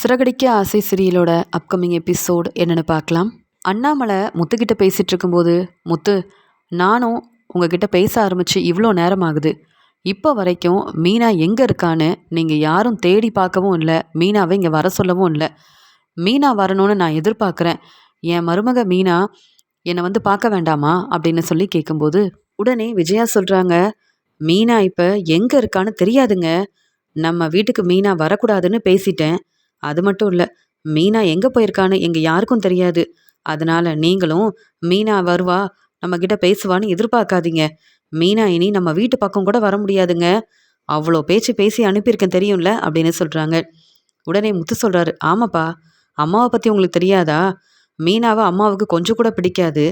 சிறகடிக்க ஆசை சீரியலோட upcoming episode என்னென்னு பார்க்கலாம். அண்ணாமலை முத்துக்கிட்ட பேசிகிட்டு இருக்கும்போது, முத்து, நானும் உங்ககிட்ட பேச ஆரம்பித்து இவ்வளோ நேரம் ஆகுது. இப்போ வரைக்கும் மீனா எங்கே இருக்கான்னு நீங்கள் யாரும் தேடி பார்க்கவும் இல்லை, மீனாவை இங்கே வர சொல்லவும் இல்லை. மீனா வரணும்னு நான் எதிர்பார்க்குறேன். என் மருமக மீனா என்னை வந்து பார்க்க வேண்டாமா அப்படின்னு சொல்லி கேட்கும்போது, உடனே விஜயா சொல்கிறாங்க, மீனா இப்போ எங்கே இருக்கான்னு தெரியாதுங்க. நம்ம வீட்டுக்கு மீனா வரக்கூடாதுன்னு பேசிட்டேன். அது மட்டும் இல்லை, மீனா எங்கே போயிருக்கான்னு எங்கள் யாருக்கும் தெரியாது. அதனால நீங்களும் மீனா வருவா, நம்மக்கிட்ட பேசுவான்னு எதிர்பார்க்காதீங்க. மீனா இனி நம்ம வீட்டு பக்கம் கூட வர முடியாதுங்க. அவ்வளோ பேச்சு பேசி அனுப்பியிருக்கேன் தெரியும்ல அப்படின்னு சொல்கிறாங்க. உடனே முத்து சொல்கிறாரு, ஆமாப்பா, அம்மாவை பற்றி உங்களுக்கு தெரியாதா? மீனாவை அம்மாவுக்கு கொஞ்சம் கூட பிடிக்காது.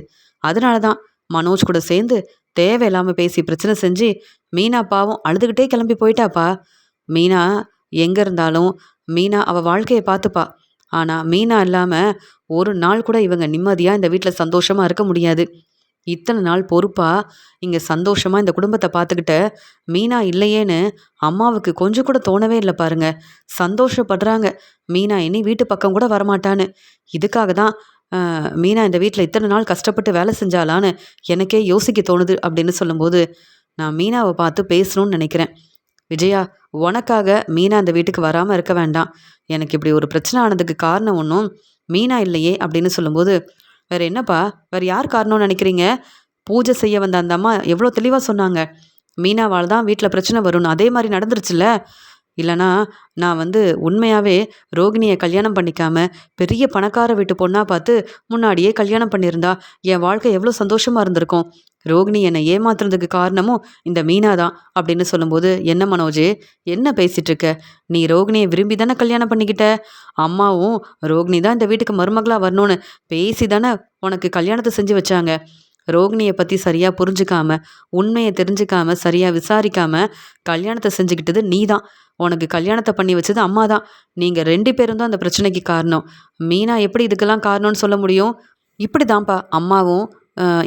அதனால தான் மனோஜ் கூட சேர்ந்து தேவையில்லாமல் பேசி பிரச்சனை செஞ்சு மீனா பாவம் அழுதுகிட்டே கிளம்பி போயிட்டாப்பா. மீனா எங்கே இருந்தாலும் மீனா அவள் வாழ்க்கையை பார்த்துப்பா. ஆனால் மீனா இல்லாமல் ஒரு நாள் கூட இவங்க நிம்மதியாக இந்த வீட்டில் சந்தோஷமாக இருக்க முடியாது. இத்தனை நாள் பொறுப்பாக இங்கே சந்தோஷமாக இந்த குடும்பத்தை பார்த்துக்கிட்ட மீனா இல்லையேன்னு அம்மாவுக்கு கொஞ்சம் கூட தோணவே இல்லை பாருங்க. சந்தோஷப்படுறாங்க மீனா இனி வீட்டு பக்கம் கூட வரமாட்டான்னு. இதுக்காக தான் மீனா இந்த வீட்டில் இத்தனை நாள் கஷ்டப்பட்டு வேலை செஞ்சாலான்னு எனக்கே யோசிக்க தோணுது அப்படின்னு சொல்லும்போது, நான் மீனாவை பார்த்து பேசணும்னு நினைக்கிறேன். விஜயா, உனக்காக மீனா அந்த வீட்டுக்கு வராமல் இருக்க வேண்டாம். எனக்கு இப்படி ஒரு பிரச்சனை ஆனதுக்கு காரணம் ஒன்றும் மீனா இல்லையே அப்படின்னு சொல்லும்போது, வேற என்னப்பா, வேற யார் காரணம்னு நினைக்கிறீங்க? பூஜை செய்ய வந்த அந்த அம்மா எவ்வளோ தெளிவாக சொன்னாங்க, மீனாவால் தான் வீட்டில் பிரச்சனை வரும்னு. அதே மாதிரி நடந்துருச்சுல்ல. இல்லைனா நான் உண்மையாகவே ரோகிணியை கல்யாணம் பண்ணிக்காம பெரிய பணக்கார வீட்டு பொண்ணாக பார்த்து முன்னாடியே கல்யாணம் பண்ணியிருந்தா என் வாழ்க்கை எவ்வளோ சந்தோஷமாக இருந்திருக்கும். ரோகிணி என்னை ஏமாத்துறதுக்கு காரணமும் இந்த மீனா தான் அப்படின்னு சொல்லும்போது, என்ன மனோஜே, என்ன பேசிகிட்டு இருக்க? நீ ரோகிணியை விரும்பி தானே கல்யாணம் பண்ணிக்கிட்ட. அம்மாவும் ரோகிணி தான் இந்த வீட்டுக்கு மருமகளாக வரணும்னு பேசி தானே உனக்கு கல்யாணத்தை செஞ்சு வச்சாங்க. ரோகிணியை பற்றி சரியாக புரிஞ்சுக்காம, உண்மையை தெரிஞ்சுக்காம, சரியாக விசாரிக்காம கல்யாணத்தை செஞ்சுக்கிட்டது நீ தான். உனக்கு கல்யாணத்தை பண்ணி வச்சது அம்மா தான். நீங்கள் 2 பேரும் தான் அந்த பிரச்சனைக்கு காரணம். மீனா எப்படி இதுக்கெல்லாம் காரணம்னு சொல்ல முடியும்? இப்படி தான்ப்பா அம்மாவும்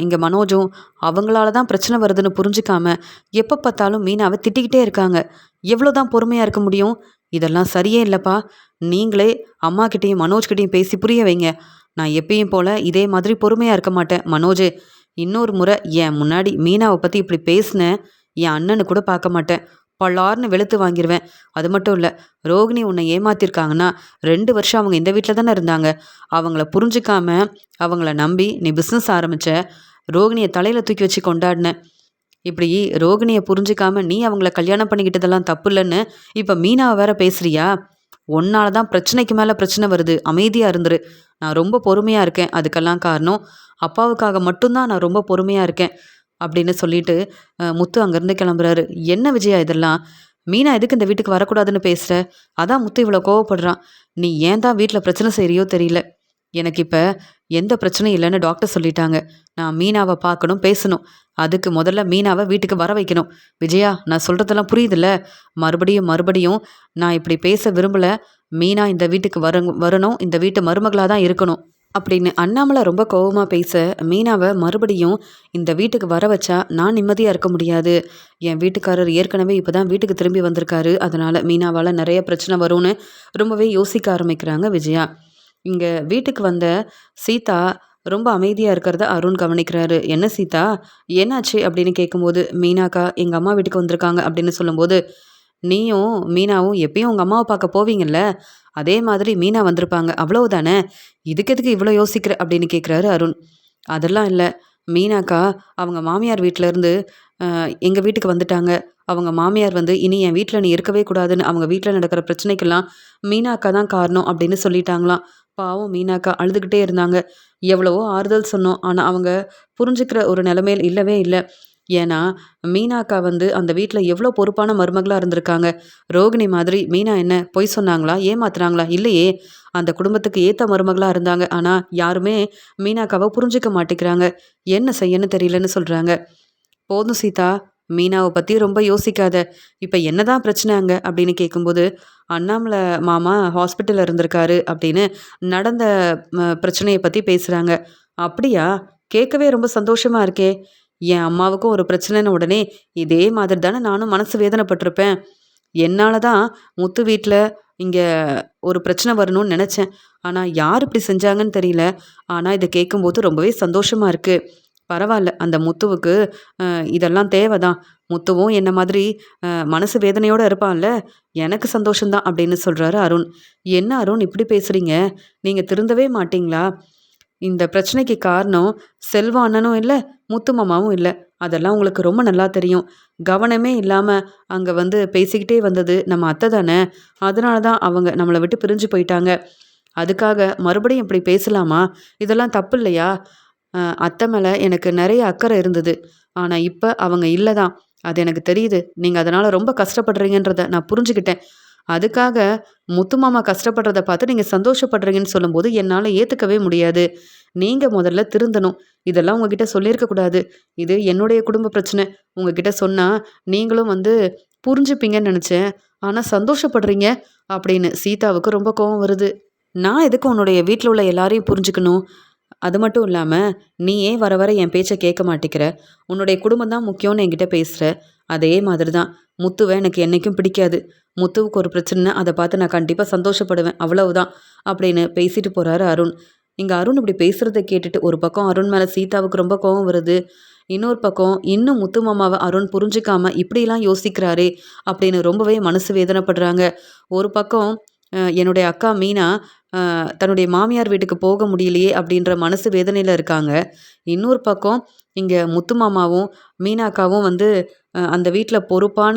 இங்கே மனோஜும் அவங்களால தான் பிரச்சனை வருதுன்னு புரிஞ்சுக்காம எப்போ பார்த்தாலும் மீனாவை திட்டிக்கிட்டே இருக்காங்க. எவ்வளோ தான் பொறுமையாக இருக்க முடியும்? இதெல்லாம் சரியே இல்லைப்பா. நீங்களே அம்மாக்கிட்டேயும் மனோஜ்கிட்டையும் பேசி புரிய வைங்க. நான் எப்பயும் போல் இதே மாதிரி பொறுமையாக இருக்க மாட்டேன். மனோஜே, இன்னொரு முறை என் முன்னாடி மீனாவை பற்றி இப்படி பேசினேன், என் அண்ணனு கூட பார்க்க மாட்டேன். பல்லார்னு வெளுத்து வாங்கிடுவேன். அது மட்டும் இல்லை, ரோகிணி உன்னை ஏமாத்திருக்காங்கன்னா 2 வருஷம் அவங்க இந்த வீட்டில் தானே இருந்தாங்க. அவங்கள புரிஞ்சுக்காம அவங்கள நம்பி நீ பிஸ்னஸ் ஆரம்பித்த. ரோகிணியை தலையில் தூக்கி வச்சு கொண்டாடின. இப்படி ரோகிணியை புரிஞ்சுக்காம நீ அவங்கள கல்யாணம் பண்ணிக்கிட்டதெல்லாம் தப்பு இல்லைன்னு இப்போ மீனாவை வேற பேசுறியா? உன்னால தான் பிரச்சனைக்கு மேலே பிரச்சனை வருது. அமைதியாக இருந்துரு. நான் ரொம்ப பொறுமையாக இருக்கேன். அதுக்கெல்லாம் காரணம் அப்பாவுக்காக மட்டும்தான் நான் ரொம்ப பொறுமையாக இருக்கேன் அப்படின்னு சொல்லிட்டு முத்து அங்கேருந்து கிளம்புறாரு. என்ன விஜயா இதெல்லாம்? மீனா எதுக்கு இந்த வீட்டுக்கு வரக்கூடாதுன்னு பேசுகிற? அதான் முத்து இவ்வளோ கோவப்படுறான். நீ ஏன் தான் வீட்டில் பிரச்சனை செய்கிறியோ தெரியல. எனக்கு இப்போ எந்த பிரச்சனையும் இல்லைன்னு டாக்டர் சொல்லிட்டாங்க. நான் மீனாவை பார்க்கணும், பேசணும். அதுக்கு முதல்ல மீனாவை வீட்டுக்கு வர வைக்கணும். விஜயா, நான் சொல்கிறதெல்லாம் புரியுதுல்ல? மறுபடியும் மறுபடியும் நான் இப்படி பேச விரும்பலை. மீனா இந்த வீட்டுக்கு வரணும், இந்த வீட்டு மருமகளாக தான் இருக்கணும் அப்படின்னு அண்ணாமலை ரொம்ப கோவமாக பேச, மீனாவை மறுபடியும் இந்த வீட்டுக்கு வர வச்சா நான் நிம்மதியாக இருக்க முடியாது. என் வீட்டுக்காரர் ஏற்கனவே இப்போ தான் வீட்டுக்கு திரும்பி வந்திருக்காரு. அதனால் மீனாவால் நிறைய பிரச்சனை வரும்னு ரொம்பவே யோசிக்க ஆரம்பிக்கிறாங்க விஜயா. இங்கே வீட்டுக்கு வந்த சீதா ரொம்ப அமைதியாக இருக்கிறத அருண் கவனிக்கிறாரு. என்ன சீதா, என்னாச்சு அப்படின்னு கேட்கும்போது, மீனாக்கா எங்கள் அம்மா வீட்டுக்கு வந்திருக்காங்க அப்படின்னு சொல்லும்போது, நீயும் மீனாவும் எப்பயும் உங்கள் அம்மாவை பார்க்க போவீங்கல்ல, அதே மாதிரி மீனா வந்திருப்பாங்க, அவ்வளவுதானே. இதுக்கு எதுக்கு இவ்வளோ யோசிக்கிற அப்படின்னு கேட்குறாரு அருண். அதெல்லாம் இல்லை மீனாக்கா, அவங்க மாமியார் வீட்டிலேருந்து எங்கள் வீட்டுக்கு வந்துட்டாங்க. அவங்க மாமியார் இனி என் வீட்டில் நீ இருக்கவே கூடாதுன்னு அவங்க வீட்டில் நடக்கிற பிரச்சனைக்கெல்லாம் மீனாக்கா தான் காரணம் அப்படின்னு சொல்லிட்டாங்களாம். பாவம் மீனாக்கா அழுதுகிட்டே இருந்தாங்க. எவ்வளவோ ஆறுதல் சொன்னோம், ஆனால் அவங்க புரிஞ்சுக்கிற ஒரு நிலைமையில் இல்லவே இல்லை. ஏன்னா மீனாக்கா அந்த வீட்டில் எவ்வளோ பொறுப்பான மருமகளாக இருந்திருக்காங்க. ரோகிணி மாதிரி மீனா என்ன பொய் சொன்னாங்களா, ஏமாத்துறாங்களா? இல்லையே. அந்த குடும்பத்துக்கு ஏற்ற மருமகளாக இருந்தாங்க. ஆனால் யாருமே மீனாக்காவை புரிஞ்சிக்க மாட்டேங்கிறாங்க. என்ன செய்யன்னு தெரியலன்னு சொல்கிறாங்க. போதும் சீதா, மீனாவை பற்றி ரொம்ப யோசிக்காத. இப்போ என்னதான் பிரச்சனை அங்கே அப்படின்னு கேட்கும்போது, அண்ணாமலை மாமா ஹாஸ்பிட்டலில் இருந்திருக்காரு அப்படின்னு நடந்த பிரச்சனையை பற்றி பேசுகிறாங்க. அப்படியா? கேட்கவே ரொம்ப சந்தோஷமாக இருக்கே. என் அம்மாவுக்கும் ஒரு பிரச்சனைன்னு உடனே இதே மாதிரி தானே நானும் மனசு வேதனைப்பட்டிருப்பேன். என்னால தான் முத்து வீட்ல இங்கே ஒரு பிரச்சனை வரணும்னு நினச்சேன். ஆனால் யார் இப்படி செஞ்சாங்கன்னு தெரியல. ஆனால் இதை கேட்கும்போது ரொம்பவே சந்தோஷமாக இருக்குது. பரவாயில்ல, அந்த முத்துவுக்கு இதெல்லாம் தேவை தான். முத்துவும் என்ன மாதிரி மனசு வேதனையோடு இருப்பான்ல, எனக்கு சந்தோஷம்தான் அப்படின்னு சொல்கிறாரு அருண். என்ன அருண் இப்படி பேசுகிறீங்க? நீங்கள் திருந்தவே மாட்டீங்களா? இந்த பிரச்சனைக்கு காரணம் செல்வ அண்ணனும் இல்லை, முத்து மாமாவும் இல்லை. அதெல்லாம் உங்களுக்கு ரொம்ப நல்லா தெரியும். கவனமே இல்லாமல் அங்கே வந்து பேசிக்கிட்டே வந்தது நம்ம அத்தை தானே. அதனால தான் அவங்க நம்மளை விட்டு பிரிஞ்சு போயிட்டாங்க. அதுக்காக மறுபடியும் இப்படி பேசலாமா? இதெல்லாம் தப்பு இல்லையா? அத்தை மேலே எனக்கு நிறைய அக்கறை இருந்தது. ஆனால் இப்போ அவங்க இல்லை தான். அது எனக்கு தெரியுது. நீங்கள் அதனால் ரொம்ப கஷ்டப்படுறீங்கன்றத நான் புரிஞ்சுக்கிட்டேன். அதுக்காக முத்து மாமா கஷ்டப்படுறத பார்த்து நீங்கள் சந்தோஷப்படுறீங்கன்னு சொல்லும்போது என்னால் ஏற்றுக்கவே முடியாது. நீங்கள் முதல்ல திருந்தணும். இதெல்லாம் உங்ககிட்ட சொல்லியிருக்கக்கூடாது. இது என்னுடைய குடும்ப பிரச்சனை. உங்ககிட்ட சொன்னால் நீங்களும் வந்து புரிஞ்சுப்பீங்கன்னு நினச்சேன். ஆனால் சந்தோஷப்படுறீங்க அப்படின்னு சீதாவுக்கு ரொம்ப கோவம் வருது. நான் எதுக்கு உன்னுடைய வீட்டில் உள்ள எல்லாரையும் புரிஞ்சுக்கணும்? அது மட்டும் இல்லாமல் நீ ஏன் வர வர என் பேச்சை கேட்க மாட்டேங்கிற? உன்னுடைய குடும்பம் தான் முக்கியம்னு என்கிட்ட பேசுகிற. அதே மாதிரி தான் முத்துவை எனக்கு என்றைக்கும் பிடிக்காது. முத்துவுக்கு ஒரு பிரச்சனைனா அதை பார்த்து நான் கண்டிப்பாக சந்தோஷப்படுவேன், அவ்வளவுதான் அப்படின்னு பேசிட்டு போகிறாரு அருண். இங்கே அருண் இப்படி பேசுகிறத கேட்டுட்டு ஒரு பக்கம் அருண் மேலே சீதாவுக்கு ரொம்ப கோவம் வருது. இன்னொரு பக்கம் இன்னும் முத்து மாமாவை அருண் புரிஞ்சிக்காம இப்படிலாம் யோசிக்கிறாரே அப்படின்னு ரொம்பவே மனசு வேதனைப்படுறாங்க. ஒரு பக்கம் என்னுடைய அக்கா மீனா தன்னுடைய மாமியார் வீட்டுக்கு போக முடியலையே அப்படின்ற மனசு வேதனையில் இருக்காங்க. இன்னொரு பக்கம் இங்கே முத்து மாமாவும் மீனாக்காவும் வந்து அந்த வீட்டில் பொறுப்பான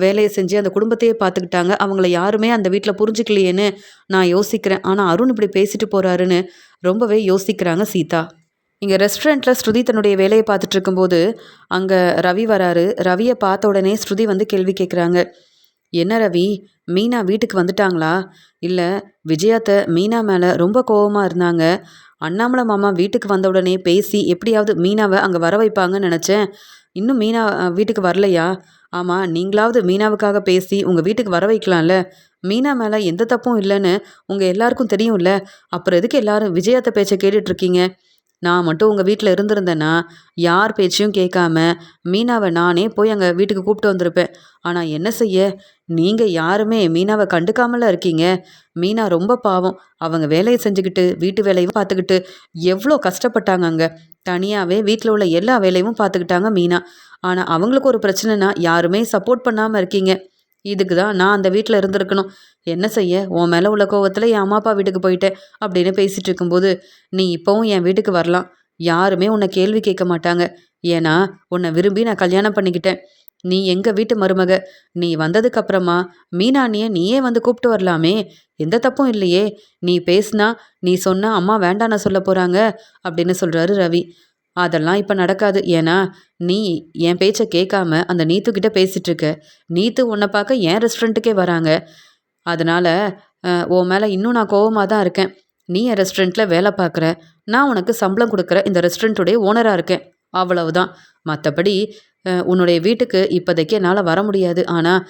வேலையை செஞ்சு அந்த குடும்பத்தையே பார்த்துக்கிட்டாங்க. அவங்கள யாருமே அந்த வீட்டில் புரிஞ்சுக்கலையேன்னு நான் யோசிக்கிறேன். ஆனால் அருண் இப்படி பேசிட்டு போகிறாருன்னு ரொம்பவே யோசிக்கிறாங்க சீதா. இங்கே ரெஸ்டாரண்ட்டில் ஸ்ருதி தன்னுடைய வேலையை பார்த்துட்டு இருக்கும்போது அங்கே ரவி வராரு. ரவியை பார்த்த உடனே ஸ்ருதி வந்து கேள்வி கேட்குறாங்க. என்ன ரவி, மீனா வீட்டுக்கு வந்துட்டாங்களா? இல்லை, விஜயாத்த மீனா மேலே ரொம்ப கோவமாக இருந்தாங்க. அண்ணாமலை மாமா வீட்டுக்கு வந்த உடனே பேசி எப்படியாவது மீனாவை அங்கே வர வைப்பாங்கன்னு நினச்சேன். இன்னும் மீனா வீட்டுக்கு வரலையா? ஆமாம், நீங்களாவது மீனாவுக்காக பேசி உங்கள் வீட்டுக்கு வர வைக்கலாம்ல. மீனா மேலே எந்த தப்பும் இல்லைன்னு உங்கள் எல்லாருக்கும் தெரியும்ல. அப்புறம் எதுக்கு எல்லாரும் விஜயாத்த பேச்சை கேட்டுட்ருக்கீங்க? நான் மட்டும் உங்கள் வீட்டில் இருந்திருந்தேன்னா யார் பேச்சையும் கேட்காம மீனாவை நானே போய் அங்கே வீட்டுக்கு கூப்பிட்டு வந்திருப்பேன். ஆனால் என்ன செய்ய, நீங்கள் யாருமே மீனாவை கண்டுக்காமல இருக்கீங்க. மீனா ரொம்ப பாவம். அவங்க வேலையை செஞ்சுக்கிட்டு வீட்டு வேலையும் பார்த்துக்கிட்டு எவ்வளோ கஷ்டப்பட்டாங்க அங்கே. தனியாகவே வீட்டில் உள்ள எல்லா வேலையும் பார்த்துக்கிட்டாங்க மீனா. ஆனால் அவங்களுக்கு ஒரு பிரச்சனைனா யாருமே சப்போர்ட் பண்ணாமல் இருக்கீங்க. இதுக்கு தான் நான் அந்த வீட்டில் இருந்திருக்கணும். என்ன செய்ய, உன் மேலே உள்ள கோவத்தில் என் அம்மா அப்பா வீட்டுக்கு போயிட்டேன் அப்படின்னு பேசிகிட்டு இருக்கும்போது நீ இப்போவும் என் வீட்டுக்கு வரலாம். யாருமே உன்னை கேள்வி கேட்க மாட்டாங்க. ஏன்னா உன்னை விரும்பி நான் கல்யாணம் பண்ணிக்கிட்டேன். நீ எங்கள் வீட்டு மருமக. நீ வந்ததுக்கப்புறமா மீனாண்ணியை நீயே வந்து கூப்பிட்டு வரலாமே. எந்த தப்பும் இல்லையே. நீ பேசுனா, நீ சொன்னா அம்மா வேண்டான்னு சொல்ல போகிறாங்க அப்படின்னு சொல்கிறாரு ரவி. அதெல்லாம் இப்போ நடக்காது. ஏன்னா நீ என் பேச்சை கேட்காம அந்த நீத்துக்கிட்ட பேசிகிட்டு இருக்க. நீத்து உன்னை பார்க்க என் ரெஸ்டாரண்ட்டுக்கே வராங்க. அதனால் உன் மேலே இன்னும் நான் கோவமாக தான் இருக்கேன். நீ என் ரெஸ்டாரண்ட்டில் வேலை பார்க்குற, நான் உனக்கு சம்பளம் கொடுக்குற இந்த ரெஸ்டாரண்ட்டுடைய ஓனராக இருக்கேன், அவ்வளவுதான். மற்றபடி உன்னுடைய வீட்டுக்கு இப்போதைக்கு என்னால் வர முடியாது. ஆனால்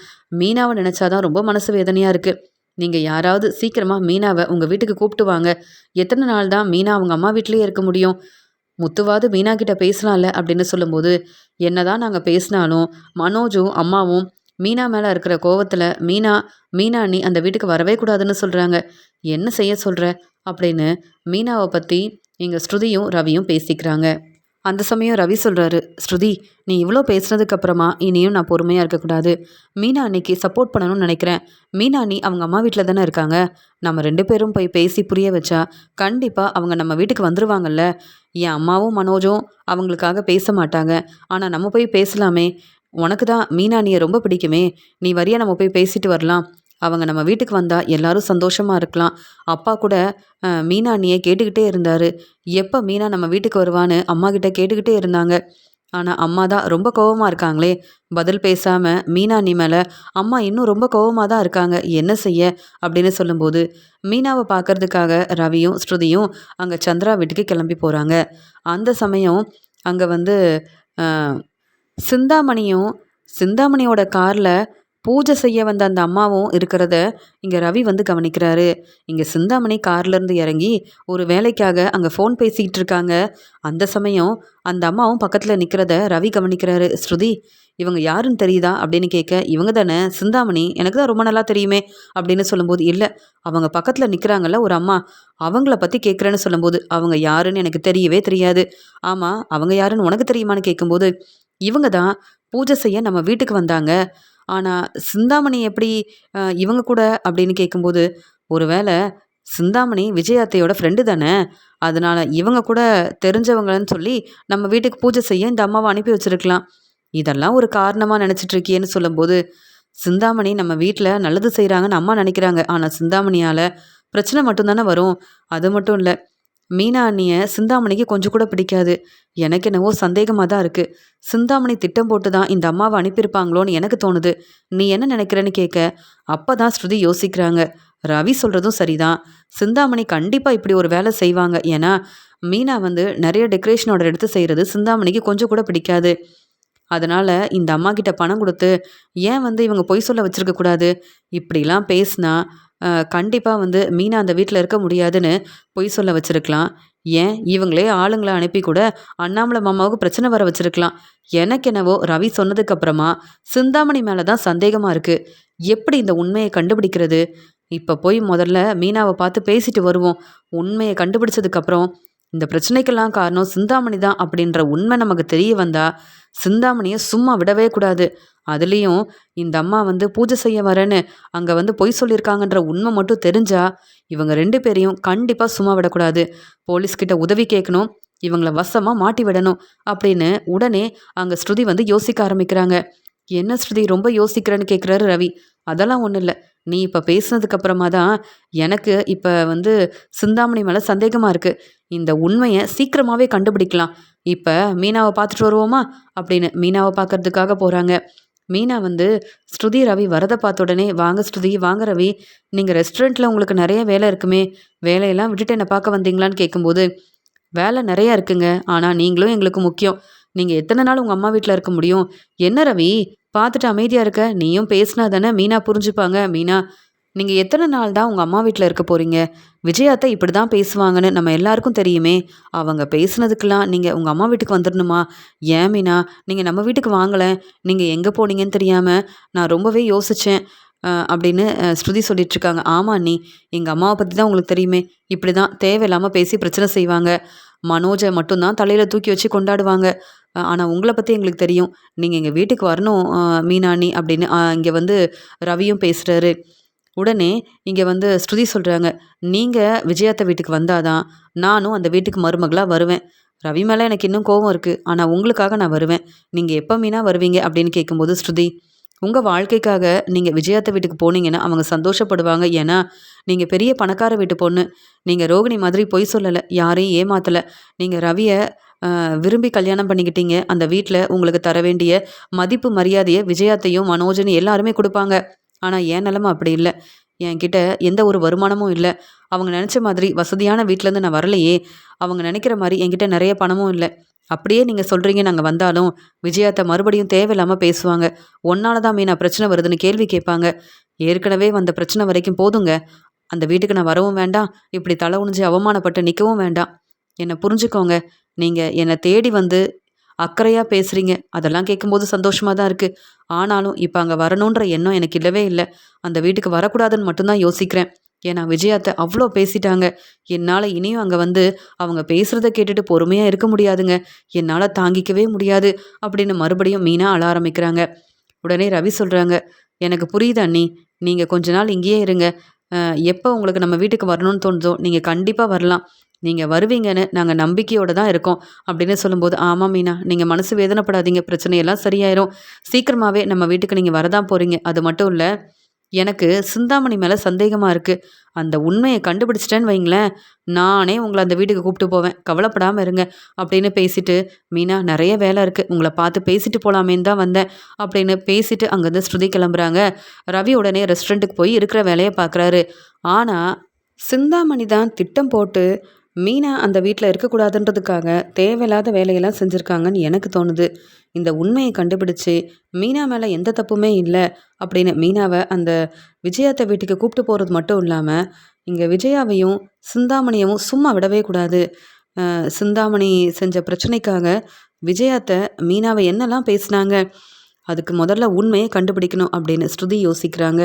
மீனாவை நினச்சாதான் ரொம்ப மனசு வேதனையாக இருக்குது. நீங்கள் யாராவது சீக்கிரமாக மீனாவை உங்கள் வீட்டுக்கு கூப்பிட்டு வாங்க. எத்தனை நாள் தான் மீனா அவங்க அம்மா வீட்லேயே இருக்க முடியும்? முத்துவாது மீனா கிட்ட பேசலாம்ல அப்படின்னு சொல்லும்போது, என்னதான் நாங்கள் பேசினாலும் மனோஜும் அம்மாவும் மீனா மேலே இருக்கிற கோவத்தில் மீனா அண்ணி அந்த வீட்டுக்கு வரவே கூடாதுன்னு சொல்கிறாங்க. என்ன செய்ய சொல்கிற அப்படின்னு மீனாவை பற்றி இங்கே ஸ்ருதியும் ரவியும் பேசிக்கிறாங்க. அந்த சமயம் ரவி சொல்கிறாரு, ஸ்ருதி, நீ இவ்வளோ பேசுனதுக்கப்புறமா இனியும் நான் பொறுமையாக இருக்கக்கூடாது. மீனா அன்னைக்கு சப்போர்ட் பண்ணணும்னு நினைக்கிறேன். மீனா அண்ணி அவங்க அம்மா வீட்டில் தானே இருக்காங்க. நம்ம 2 பேரும் போய் பேசி புரிய வச்சா கண்டிப்பாக அவங்க நம்ம வீட்டுக்கு வந்துருவாங்கல்ல. என் அம்மாவும் மனோஜும் அவங்களுக்காக பேச மாட்டாங்க. ஆனால் நம்ம போய் பேசலாமே. உனக்கு தான் மீனா அண்ணியை ரொம்ப பிடிக்குமே. நீ வரியா, நம்ம போய் பேசிட்டு வரலாம். அவங்க நம்ம வீட்டுக்கு வந்தால் எல்லாரும் சந்தோஷமாக இருக்கலாம். அப்பா கூட மீனா அண்ணியை கேட்டுக்கிட்டே இருந்தார். எப்போ மீனா நம்ம வீட்டுக்கு வருவான்னு அம்மா கிட்ட கேட்டுக்கிட்டே இருந்தாங்க. ஆனால் அம்மா தான் ரொம்ப கோவமாக இருக்காங்களே. பதில் பேசாமல் மீனா அண்ணி மேலே அம்மா இன்னும் ரொம்ப கோவமாக தான் இருக்காங்க. என்ன செய்ய அப்படின்னு சொல்லும்போது மீனாவை பார்க்கறதுக்காக ரவியும் ஸ்ருதியும் அங்கே சந்திரா வீட்டுக்கு கிளம்பி போகிறாங்க. அந்த சமயம் அங்கே வந்து சிந்தாமணியோட காரில் பூஜை செய்ய வந்த அந்த அம்மாவும் இருக்கிறத இங்கே ரவி வந்து கவனிக்கிறாரு. இங்கே சிந்தாமணி கார்லேருந்து இறங்கி ஒரு வேலைக்காக அங்கே ஃபோன் பேசிக்கிட்டு இருக்காங்க. அந்த சமயம் அந்த அம்மாவும் பக்கத்தில் நிற்கிறத ரவி கவனிக்கிறாரு. ஸ்ருதி, இவங்க யாருன்னு தெரியுதா அப்படின்னு கேட்க, இவங்க தானே சிந்தாமணி, எனக்கு தான் ரொம்ப நல்லா தெரியுமே அப்படின்னு சொல்லும்போது, இல்லை அவங்க பக்கத்தில் நிற்கிறாங்கல்ல ஒரு அம்மா, அவங்கள பற்றி கேட்குறேன்னு சொல்லும்போது, அவங்க யாருன்னு எனக்கு தெரியவே தெரியாது. ஆமாம், அவங்க யாருன்னு உனக்கு தெரியுமான்னு கேட்கும்போது, இவங்க தான் பூஜை செய்ய நம்ம வீட்டுக்கு வந்தாங்க. ஆனால் சிந்தாமணி எப்படி இவங்க கூட அப்படின்னு கேட்கும்போது, ஒருவேளை சிந்தாமணி விஜய் அத்தையோட ஃப்ரெண்டு தானே, அதனால இவங்க கூட தெரிஞ்சவங்கன்னு சொல்லி நம்ம வீட்டுக்கு பூஜை செய்ய இந்த அம்மாவை அனுப்பி வச்சிருக்கலாம். இதெல்லாம் ஒரு காரணமாக நினச்சிட்டு இருக்கியேன்னு சொல்லும்போது, சிந்தாமணி நம்ம வீட்டில் நல்லது செய்கிறாங்கன்னு அம்மா நினைக்கிறாங்க. ஆனால் சிந்தாமணியால் பிரச்சனை மட்டும்தானே வரும். அது மட்டும் இல்லை, மீனா அண்ணியை சிந்தாமணிக்கு கொஞ்சம் கூட பிடிக்காது. எனக்கு என்னவோ சந்தேகமாக தான் இருக்குது. சிந்தாமணி திட்டம் போட்டு தான் இந்த அம்மாவை அனுப்பியிருப்பாங்களோன்னு எனக்கு தோணுது. நீ என்ன நினைக்கிறேன்னு கேட்க, அப்போ தான் ஸ்ருதி யோசிக்கிறாங்க. ரவி சொல்கிறதும் சரிதான். சிந்தாமணி கண்டிப்பாக இப்படி ஒரு வேலை செய்வாங்க. ஏன்னா மீனா வந்து நிறைய டெக்கரேஷன் ஆர்டர் எடுத்து செய்கிறது சிந்தாமணிக்கு கொஞ்சம் கூட பிடிக்காது. அதனால் இந்த அம்மா கிட்ட பணம் கொடுத்து ஏன் வந்து இவங்க பொய் சொல்ல வச்சுருக்க கூடாது. இப்படிலாம் பேசினா கண்டிப்பாக வந்து மீனா அந்த வீட்டில் இருக்க முடியாதுன்னு பொய் சொல்ல வச்சுருக்கலாம். ஏன் இவங்களே ஆளுங்களை அனுப்பி கூட அண்ணாமலை மாமாவுக்கு பிரச்சனை வர வச்சுருக்கலாம். எனக்கு என்னவோ ரவி சொன்னதுக்கப்புறமா சிந்தாமணி மேலே தான் சந்தேகமாக இருக்குது. எப்படி இந்த உண்மையை கண்டுபிடிக்கிறது? இப்போ போய் முதல்ல மீனாவை பார்த்து பேசிட்டு வருவோம். உண்மையை கண்டுபிடிச்சதுக்கப்புறம் இந்த பிரச்சனைக்கெல்லாம் காரணம் சிந்தாமணி தான் அப்படின்ற உண்மை நமக்கு தெரிய வந்தா சிந்தாமணியை சும்மா விடவே கூடாது. அதுலேயும் இந்த அம்மா வந்து பூஜை செய்ய வரேன்னு அங்கே வந்து பொய் சொல்லியிருக்காங்கன்ற உண்மை மட்டும் தெரிஞ்சா இவங்க 2 பேரையும் கண்டிப்பாக சும்மா விடக்கூடாது. போலீஸ்கிட்ட உதவி கேட்கணும், இவங்கள வசமாக மாட்டி விடணும் அப்படின்னு உடனே அங்கே ஸ்ருதி வந்து யோசிக்க ஆரம்பிக்கிறாங்க. என்ன ஸ்ருதி ரொம்ப யோசிக்கிறேன்னு கேட்குறாரு ரவி. அதெல்லாம் ஒன்றும் இல்லை, நீ இப்போ பேசுனதுக்கு அப்புறமா தான் எனக்கு இப்போ வந்து சிந்தாமணி மேலே சந்தேகமாக இருக்குது. இந்த உண்மையை சீக்கிரமாகவே கண்டுபிடிக்கலாம். இப்போ மீனாவை பார்த்துட்டு வருவோமா அப்படின்னு மீனாவை பார்க்கறதுக்காக போகிறாங்க. மீனா வந்து ஸ்ருதி ரவி வரதை பார்த்த உடனே, வாங்க ஸ்ருதி, வாங்க ரவி, நீங்கள் ரெஸ்டாரண்ட்டில் உங்களுக்கு நிறைய வேலை இருக்குமே, வேலையெல்லாம் விட்டுட்டு என்னை பார்க்க வந்தீங்களான்னு கேட்கும்போது, வேலை நிறையா இருக்குங்க, ஆனால் நீங்களும் எங்களுக்கு முக்கியம். நீங்கள் எத்தனை நாள் உங்கள் அம்மா வீட்டில் இருக்க முடியும்? என்ன ரவி பார்த்துட்டு அமைதியாக இருக்க? நீயும் பேசினா தானே மீனா புரிஞ்சுப்பாங்க. மீனா, நீங்கள் எத்தனை நாள் தான் உங்கள் அம்மா வீட்டில் இருக்க போகிறீங்க? விஜயாத்தை இப்படி தான் பேசுவாங்கன்னு நம்ம எல்லாருக்கும் தெரியுமே. அவங்க பேசுனதுக்கெல்லாம் நீங்கள் உங்கள் அம்மா வீட்டுக்கு வந்துடணுமா? ஏன் மீனா, நீங்கள் நம்ம வீட்டுக்கு வாங்கலை, நீங்கள் எங்கே போனீங்கன்னு தெரியாமல் நான் ரொம்பவே யோசித்தேன் அப்படின்னு ஸ்ருதி சொல்லிட்டுருக்காங்க. ஆமாம் அண்ணி, எங்கள் அம்மாவை பற்றி தான் உங்களுக்கு தெரியுமே, இப்படி தான் தேவையில்லாமல் பேசி பிரச்சனை செய்வாங்க. மனோஜை மட்டும்தான் தலையில் தூக்கி வச்சு கொண்டாடுவாங்க. ஆனால் உங்களை பற்றி எங்களுக்கு தெரியும். நீங்கள் எங்கள் வீட்டுக்கு வரணும் மீனா அண்ணி அப்படின்னு இங்கே வந்து ரவியும் பேசுகிறாரு. உடனே இங்கே வந்து ஸ்ருதி சொல்கிறாங்க, நீங்கள் விஜயாத்த வீட்டுக்கு வந்தாதான் நானும் அந்த வீட்டுக்கு மருமகளாக வருவேன். ரவி மேலே எனக்கு இன்னும் கோபம் இருக்குது, ஆனால் உங்களுக்காக நான் வருவேன். நீங்கள் எப்போ மீனா வருவீங்க அப்படின்னு கேட்கும்போது ஸ்ருதி, உங்கள் வாழ்க்கைக்காக நீங்கள் விஜயாத்த வீட்டுக்கு போனீங்கன்னா அவங்க சந்தோஷப்படுவாங்க. ஏன்னா நீங்கள் பெரிய பணக்கார வீட்டு பொண்ணு. நீங்கள் ரோகிணி மாதிரி பொய் சொல்லலை, யாரையும் ஏமாத்தலை. நீங்கள் ரவியை விரும்பி கல்யாணம் பண்ணிக்கிட்டீங்க. அந்த வீட்டில் உங்களுக்கு தர வேண்டிய மதிப்பு மரியாதையை விஜயாத்தையும் மனோஜன்னு எல்லாருமே கொடுப்பாங்க. ஆனால் என் நிலமை அப்படி இல்லை. என்கிட்ட எந்த ஒரு வருமானமும் இல்லை. அவங்க நினச்ச மாதிரி வசதியான வீட்டிலேருந்து நான் வரலையே. அவங்க நினைக்கிற மாதிரி என்கிட்ட நிறைய பணமும் இல்லை. அப்படியே நீங்கள் சொல்கிறீங்க நாங்கள் வந்தாலும் விஜயாத்தை மறுபடியும் தேவையில்லாமல் பேசுவாங்க. ஒன்னால தான் மீனா பிரச்சனை வருதுன்னு கேள்வி கேட்பாங்க. ஏற்கனவே வந்த பிரச்சனை வரைக்கும் போதுங்க. அந்த வீட்டுக்கு நான் வரவும் வேண்டாம், இப்படி தலை குனிஞ்சு அவமானப்பட்டு நிற்கவும் வேண்டாம். என்னை புரிஞ்சுக்கோங்க. நீங்கள் என்னை தேடி வந்து அக்கறையாக பேசுகிறீங்க, அதெல்லாம் கேட்கும்போது சந்தோஷமாக தான் இருக்குது. ஆனாலும் இப்போ அங்கே வரணுன்ற எண்ணம் எனக்கு இல்லவே இல்லை. அந்த வீட்டுக்கு வரக்கூடாதுன்னு மட்டும்தான் யோசிக்கிறேன். ஏன்னா விஜயாத்தை அவ்வளோ பேசிட்டாங்க. என்னால் இனியும் அங்கே வந்து அவங்க பேசுகிறத கேட்டுட்டு பொறுமையாக இருக்க முடியாதுங்க. என்னால் தாங்கிக்கவே முடியாது அப்படின்னு மறுபடியும் மீனா அழ ஆரம்பிக்கிறாங்க. உடனே ரவி சொல்கிறாங்க, எனக்கு புரியுது அண்ணி, நீங்கள் கொஞ்ச நாள் இங்கேயே இருங்க. எப்போ உங்களுக்கு நம்ம வீட்டுக்கு வரணும்னு தோணுதோ நீங்கள் கண்டிப்பாக வரலாம். நீங்கள் வருவீங்கன்னு நாங்கள் நம்பிக்கையோடு தான் இருக்கோம் அப்படின்னு சொல்லும்போது, ஆமாம் மீனா, நீங்கள் மனசு வேதனைப்படாதீங்க, பிரச்சனையெல்லாம் சரியாயிரும். சீக்கிரமாகவே நம்ம வீட்டுக்கு நீங்கள் வரதான் போகிறீங்க. அது மட்டும் இல்லை, எனக்கு சிந்தாமணி மேலே சந்தேகமாக இருக்குது. அந்த உண்மையை கண்டுபிடிச்சிட்டேன்னு வைங்களேன், நானே உங்களை அந்த வீட்டுக்கு கூப்பிட்டு போவேன், கவலைப்படாமல் இருங்க அப்படின்னு பேசிட்டு, மீனா நிறைய வேலை இருக்குது, உங்களை பார்த்து பேசிட்டு போகலாமேன்னு தான் வந்தேன் அப்படின்னு பேசிட்டு அங்கேருந்து ஸ்ருதி கிளம்புறாங்க. ரவி உடனே ரெஸ்டாரண்ட்டுக்கு போய் இருக்கிற வேலையை பார்க்குறாரு. ஆனால் சிந்தாமணி தான் திட்டம் போட்டு மீனா அந்த வீட்டில் இருக்கக்கூடாதுன்றதுக்காக தேவையில்லாத வேலையெல்லாம் செஞ்சுருக்காங்கன்னு எனக்கு தோணுது. இந்த உண்மையை கண்டுபிடிச்சு மீனா மேலே எந்த தப்புமே இல்லை அப்படின்னு மீனாவை அந்த விஜயாத்த வீட்டுக்கு கூப்பிட்டு போகிறது மட்டும் இல்லாமல் இங்கே விஜயாவையும் சிந்தாமணியவும் சும்மா விடவே கூடாது. சிந்தாமணி செஞ்ச பிரச்சனைக்காக விஜயாத்த மீனாவை என்னெல்லாம் பேசினாங்க, அதுக்கு முதல்ல உண்மையை கண்டுபிடிக்கணும் அப்படின்னு ஸ்ருதி யோசிக்கிறாங்க.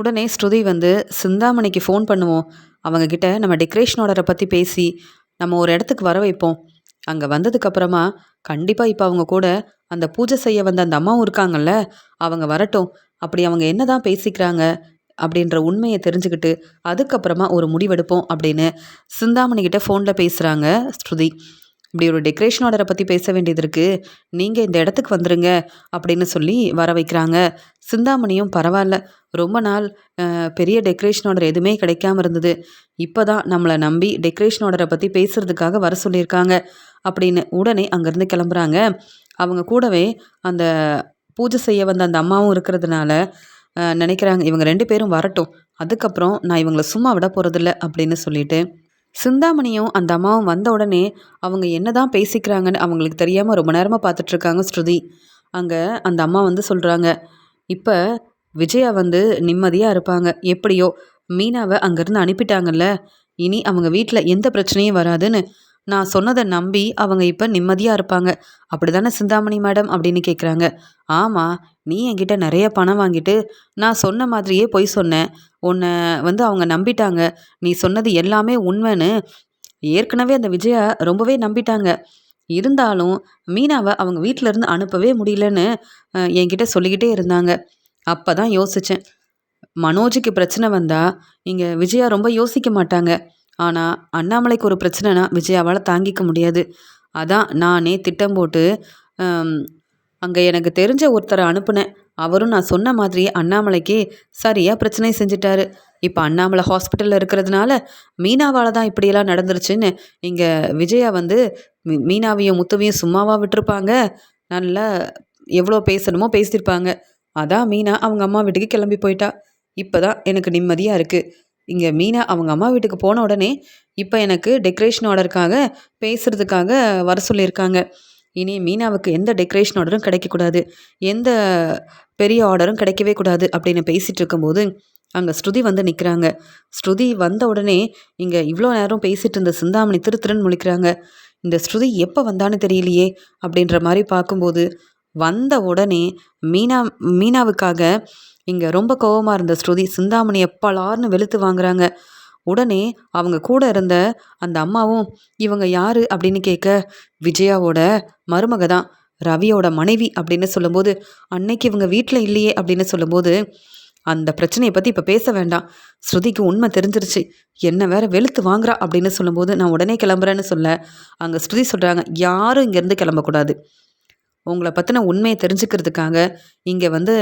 உடனே ஸ்ருதி வந்து சிந்தாமணிக்கு ஃபோன் பண்ணுவோம், அவங்கக்கிட்ட நம்ம டெக்கரேஷன் ஆர்டரை பற்றி பேசி நம்ம ஒரு இடத்துக்கு வர வைப்போம். அங்கே வந்ததுக்கப்புறமா கண்டிப்பாக இப்போ அவங்க கூட அந்த பூஜை செய்ய வந்த அந்த அம்மாவும் இருக்காங்கல்ல, அவங்க வரட்டும். அப்படி அவங்க என்ன தான் பேசிக்கிறாங்க அப்படின்ற உண்மையை தெரிஞ்சுக்கிட்டு அதுக்கப்புறமா ஒரு முடிவெடுப்போம் அப்படின்னு சிந்தாமணிக்கிட்ட ஃபோனில் பேசுகிறாங்க ஸ்ருதி. இப்படி ஒரு டெக்கரேஷன் ஆர்டரை பற்றி பேச வேண்டியது இருக்குது, நீங்கள் இந்த இடத்துக்கு வந்துடுங்க அப்படின்னு சொல்லி வர வைக்கிறாங்க. சிந்தாமணியும் பரவாயில்ல, ரொம்ப நாள் பெரிய டெக்கரேஷன் ஆர்டர் எதுவுமே கிடைக்காம இருந்தது, இப்போ தான் நம்மளை நம்பி டெக்கரேஷன் ஆர்டரை பற்றி பேசுகிறதுக்காக வர சொல்லியிருக்காங்க அப்படின்னு உடனே அங்கேருந்து கிளம்புறாங்க. அவங்க கூடவே அந்த பூஜை செய்ய வந்த அந்த அம்மாவும் இருக்கிறதுனால நினைக்கிறாங்க, இவங்க 2 பேரும் வரட்டும், அதுக்கப்புறம் நான் இவங்கள சும்மா விட போகிறதில்ல அப்படின்னு சொல்லிட்டு சிந்தாமணியும் அந்த அம்மாவும் வந்த உடனே அவங்க என்ன தான் பேசிக்கிறாங்கன்னு அவங்களுக்கு தெரியாமல் ரொம்ப நேரமாக பார்த்துட்ருக்காங்க ஸ்ருதி. அங்கே அந்த அம்மா வந்து சொல்கிறாங்க, இப்போ விஜயா வந்து நிம்மதியாக இருப்பாங்க, எப்படியோ மீனாவை அங்கேருந்து அனுப்பிட்டாங்கல்ல, இனி அவங்க வீட்டில் எந்த பிரச்சனையும் வராதுன்னு நான் சொன்னதை நம்பி அவங்க இப்போ நிம்மதியாக இருப்பாங்க, அப்படி தானே சிந்தாமணி மேடம் அப்படின்னு கேட்குறாங்க. ஆமாம், நீ என்கிட்ட நிறைய பணம் வாங்கிட்டு நான் சொன்ன மாதிரியே பொய் சொன்னேன், உன்னை வந்து அவங்க நம்பிட்டாங்க, நீ சொன்னது எல்லாமே உண்மைன்னு ஏற்கனவே அந்த விஜயா ரொம்பவே நம்பிட்டாங்க. இருந்தாலும் மீனாவை அவங்க வீட்டிலேருந்து அனுப்பவே முடியலன்னு என்கிட்ட சொல்லிக்கிட்டே இருந்தாங்க. அப்போ தான் யோசித்தேன், மனோஜுக்கு பிரச்சனை வந்தால் இங்கே விஜயா ரொம்ப யோசிக்க மாட்டாங்க, ஆனால் அண்ணாமலைக்கு ஒரு பிரச்சனைனா விஜயாவால் தாங்கிக்க முடியாது. அதான் நானே திட்டம் போட்டு அங்கே எனக்கு தெரிஞ்ச ஒருத்தரை அனுப்புனேன். அவரும் நான் சொன்ன மாதிரியே அண்ணாமலைக்கு சரியாக பிரச்சனை செஞ்சிட்டாரு. இப்போ அண்ணாமலை ஹாஸ்பிட்டலில் இருக்கிறதுனால மீனாவால் தான் இப்படியெல்லாம் நடந்துருச்சுன்னு இங்கே விஜயா வந்து மீனாவையும் முத்துவையும் சும்மாவாக விட்டுருப்பாங்க, நல்லா எவ்வளோ பேசணுமோ பேசியிருப்பாங்க. அதான் மீனா அவங்க அம்மா வீட்டுக்கு கிளம்பி போயிட்டா. இப்போ தான் எனக்கு நிம்மதியாக இருக்குது. இங்கே மீனா அவங்க அம்மா வீட்டுக்கு போன உடனே இப்போ எனக்கு டெக்கரேஷன் ஆர்டருக்காக பேசுகிறதுக்காக வர சொல்லியிருக்காங்க. இனி மீனாவுக்கு எந்த டெக்கரேஷன் ஆர்டரும் கிடைக்கக்கூடாது, எந்த பெரிய ஆர்டரும் கிடைக்கவே கூடாது அப்படின்னு பேசிகிட்டு இருக்கும்போது அங்கே ஸ்ருதி வந்து நிற்கிறாங்க. ஸ்ருதி வந்த உடனே இங்கே இவ்வளோ நேரம் பேசிகிட்டு இருந்த சிந்தாமணி திருன்னு முழிக்கிறாங்க. இந்த ஸ்ருதி எப்போ வந்தான்னு தெரியலையே அப்படின்ற மாதிரி பார்க்கும்போது வந்த உடனே மீனாவுக்காக இங்கே ரொம்ப கோபமாக இருந்த ஸ்ருதி சிந்தாமணி எப்பலார்னு வெளுத்து வாங்குறாங்க. உடனே அவங்க கூட இருந்த அந்த அம்மாவும் இவங்க யாரு அப்படின்னு கேட்க, விஜயாவோட மருமக தான், ரவியோட மனைவி அப்படின்னு சொல்லும்போது, அன்னைக்கு இவங்க வீட்டில் இல்லையே அப்படின்னு சொல்லும்போது, அந்த பிரச்சனையை பற்றி இப்போ பேச வேண்டாம், ஸ்ருதிக்கு உண்மை தெரிஞ்சிருச்சு, என்ன வேற வெளுத்து வாங்குறா அப்படின்னு சொல்லும்போது நான் உடனே கிளம்புறேன்னு சொல்ல அங்கே ஸ்ருதி சொல்கிறாங்க, யாரும் இங்கேருந்து கிளம்பக்கூடாது, உங்களை பற்றின உண்மையை தெரிஞ்சுக்கிறதுக்காக இங்கே வந்து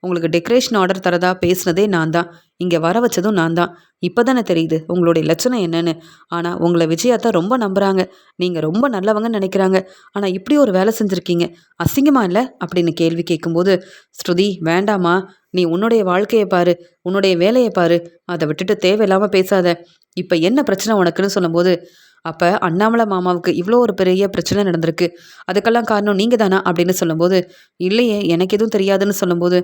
உங்களுக்கு டெக்கரேஷன் ஆர்டர் தரதா பேசுனதே நான் தான், இங்கே வர வச்சதும் நான் தான், இப்போ தானே தெரியுது உங்களுடைய லட்சணம் என்னன்னு. ஆனால் உங்களை விஜயாத்தா ரொம்ப நம்புகிறாங்க, நீங்கள் ரொம்ப நல்லவங்கன்னு நினைக்கிறாங்க, ஆனால் இப்படி ஒரு வேலை செஞ்சுருக்கீங்க, அசிங்கமா இல்லை அப்படின்னு கேள்வி கேட்கும்போது, ஸ்ருதி வேண்டாமா, நீ உன்னுடைய வாழ்க்கையை பாரு, உன்னுடைய வேலையை பாரு, அதை விட்டுட்டு தேவையில்லாமல் பேசாத, இப்போ என்ன பிரச்சனை உனக்குன்னு சொல்லும்போது, அப்போ அண்ணாமலை மாமாவுக்கு இவ்வளோ ஒரு பெரிய பிரச்சனை நடந்திருக்கு, அதுக்கெல்லாம் காரணம் நீங்கள் தானா அப்படின்னு சொல்லும்போது, இல்லையே எனக்கு எதுவும் தெரியாதுன்னு சொல்லும்போது,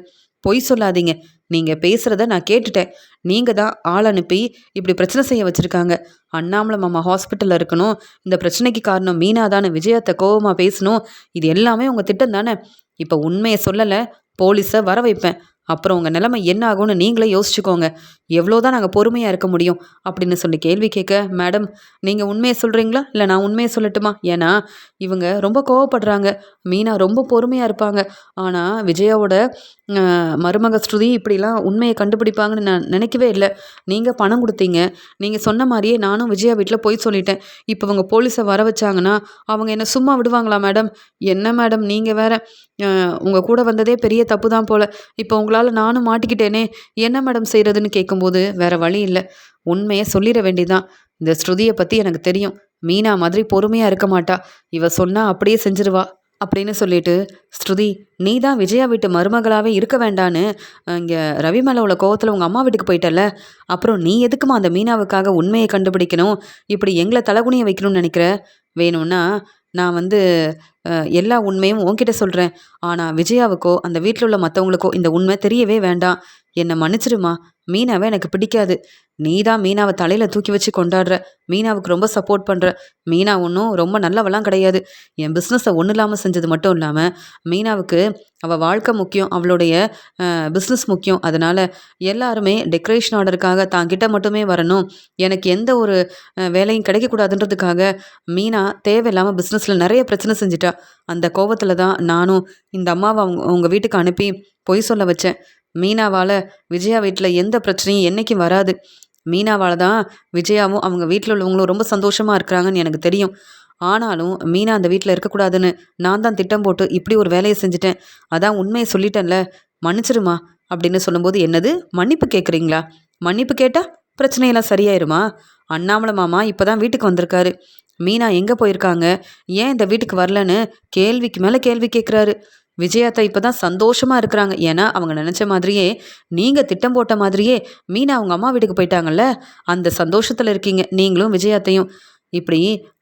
பொய் சொல்லாதீங்க, நீங்கள் பேசுகிறத நான் கேட்டுட்டேன், நீங்கள் தான் ஆள் அனுப்பி இப்படி பிரச்சனை செய்ய வச்சுருக்காங்க, அண்ணாமலை மாமா ஹாஸ்பிட்டலில் இருக்கணும், இந்த பிரச்சனைக்கு காரணம் மீனா தானே, விஜயத்தை கோபமாக பேசணும், இது எல்லாமே உங்கள் திட்டம் தானே, இப்போ உண்மையை சொல்லலை, போலீஸை வர வைப்பேன், அப்புறம் உங்கள் நிலைமை என்ன ஆகும்னு நீங்களே யோசிச்சுக்கோங்க, எவ்வளோதான் நாங்கள் பொறுமையாக இருக்க முடியும் அப்படின்னு சொல்லி கேள்வி கேட்க, மேடம் நீங்கள் உண்மையை சொல்கிறீங்களா இல்லை நான் உண்மையை சொல்லட்டுமா, ஏன்னா இவங்க ரொம்ப கோவப்படுறாங்க, மீனா ரொம்ப பொறுமையாக இருப்பாங்க, ஆனால் விஜயாவோட மருமக ஸ்ருதி இப்படிலாம் உண்மையை கண்டுபிடிப்பாங்கன்னு நான் நினைக்கவே இல்லை, நீங்கள் பணம் கொடுத்தீங்க, நீங்கள் சொன்ன மாதிரியே நானும் விஜயா வீட்டில் போய் சொல்லிட்டேன், இப்போ அவங்க போலீஸை வர வச்சாங்கன்னா அவங்க என்ன சும்மா விடுவாங்களா மேடம், என்ன மேடம் நீங்கள் வேற, உங்கள் கூட வந்ததே பெரிய தப்பு தான் போல், இப்போ உங்களால் நானும் மாட்டிக்கிட்டேனே, என்ன மேடம் செய்கிறதுன்னு கேட்கும்போது வேற வழி இல்லை, உண்மையை சொல்லிட வேண்டியதான், இந்த ஸ்ருதியை பற்றி எனக்கு தெரியும், மீனா மாதிரி பொறுமையாக இருக்க மாட்டா, இவ சொன்னால் அப்படியே செஞ்சிருவா, அப்படின்னு சொல்லிட்டு, ஸ்ருதி நீ தான் விஜயா வீட்டு மருமகளாவே இருக்க வேண்டான்னு இங்கே ரவி மேலே உள்ள கோவத்தில் உங்கள் அம்மா வீட்டுக்கு போயிட்டல்ல, அப்புறம் நீ எதுக்குமா அந்த மீனாவுக்காக உண்மையை கண்டுபிடிக்கணும், இப்படி எங்களை தலகுனிய வைக்கணும்னு நினைக்கிற? வேணும்னா நான் வந்து எல்லா உண்மையும் உன்கிட்ட சொல்கிறேன். ஆனால் விஜயாவுக்கோ அந்த வீட்டில் உள்ள மற்றவங்களுக்கோ இந்த உண்மை தெரியவே வேண்டாம். என்னை மன்னிச்சிடுமா. மீனாவை எனக்கு பிடிக்காது. நீ தான் மீனாவை தலையில் தூக்கி வச்சு கொண்டாடுற. மீனாவுக்கு ரொம்ப சப்போர்ட் பண்ணுற. மீனா ஒன்றும் ரொம்ப நல்லவெல்லாம் கிடையாது. என் பிஸ்னஸை ஒன்றும் இல்லாமல் செஞ்சது மட்டும் இல்லாமல் மீனாவுக்கு அவள் வாழ்க்கை முக்கியம், அவளுடைய பிஸ்னஸ் முக்கியம். அதனால் எல்லாருமே டெக்கரேஷன் ஆர்டருக்காக தாங்கிட்ட மட்டுமே வரணும், எனக்கு எந்த ஒரு வேலையும் கிடைக்கக்கூடாதுன்றதுக்காக மீனா தேவையில்லாமல் பிஸ்னஸில் நிறைய பிரச்சனை செஞ்சிட்டா. அந்த கோவத்தில் தான் நானும் இந்த அம்மாவை அவங்க வீட்டுக்கு அனுப்பி பொய் சொல்ல வச்சேன். மீனாவால் விஜயா வீட்டில் எந்த பிரச்சனையும் என்றைக்கும் வராது. மீனாவால் தான் விஜயாவும் அவங்க வீட்டில் உள்ளவங்களும் ரொம்ப சந்தோஷமாக இருக்கிறாங்கன்னு எனக்கு தெரியும். ஆனாலும் மீனா அந்த வீட்டில் இருக்கக்கூடாதுன்னு நான் தான் திட்டம் போட்டு இப்படி ஒரு வேலையை செஞ்சுட்டேன். அதான் உண்மையை சொல்லிட்டேன்ல, மன்னிச்சிருமா அப்படின்னு சொல்லும்போது, என்னது மன்னிப்பு கேட்குறீங்களா? மன்னிப்பு கேட்டால் பிரச்சனையெல்லாம் சரியாயிருமா? அண்ணாமலை மாமா இப்போ தான் வீட்டுக்கு வந்திருக்காரு. மீனா எங்கே போயிருக்காங்க, ஏன் இந்த வீட்டுக்கு வரலன்னு கேள்விக்கு மேலே கேள்வி கேட்குறாரு. விஜயாத்தா இப்போ தான் சந்தோஷமாக இருக்கிறாங்க. ஏன்னா அவங்க நினச்ச மாதிரியே, நீங்கள் திட்டம் போட்ட மாதிரியே மீனா அவங்க அம்மா வீட்டுக்கு போயிட்டாங்கல்ல, அந்த சந்தோஷத்தில் இருக்கீங்க நீங்களும் விஜயாத்தையும். இப்படி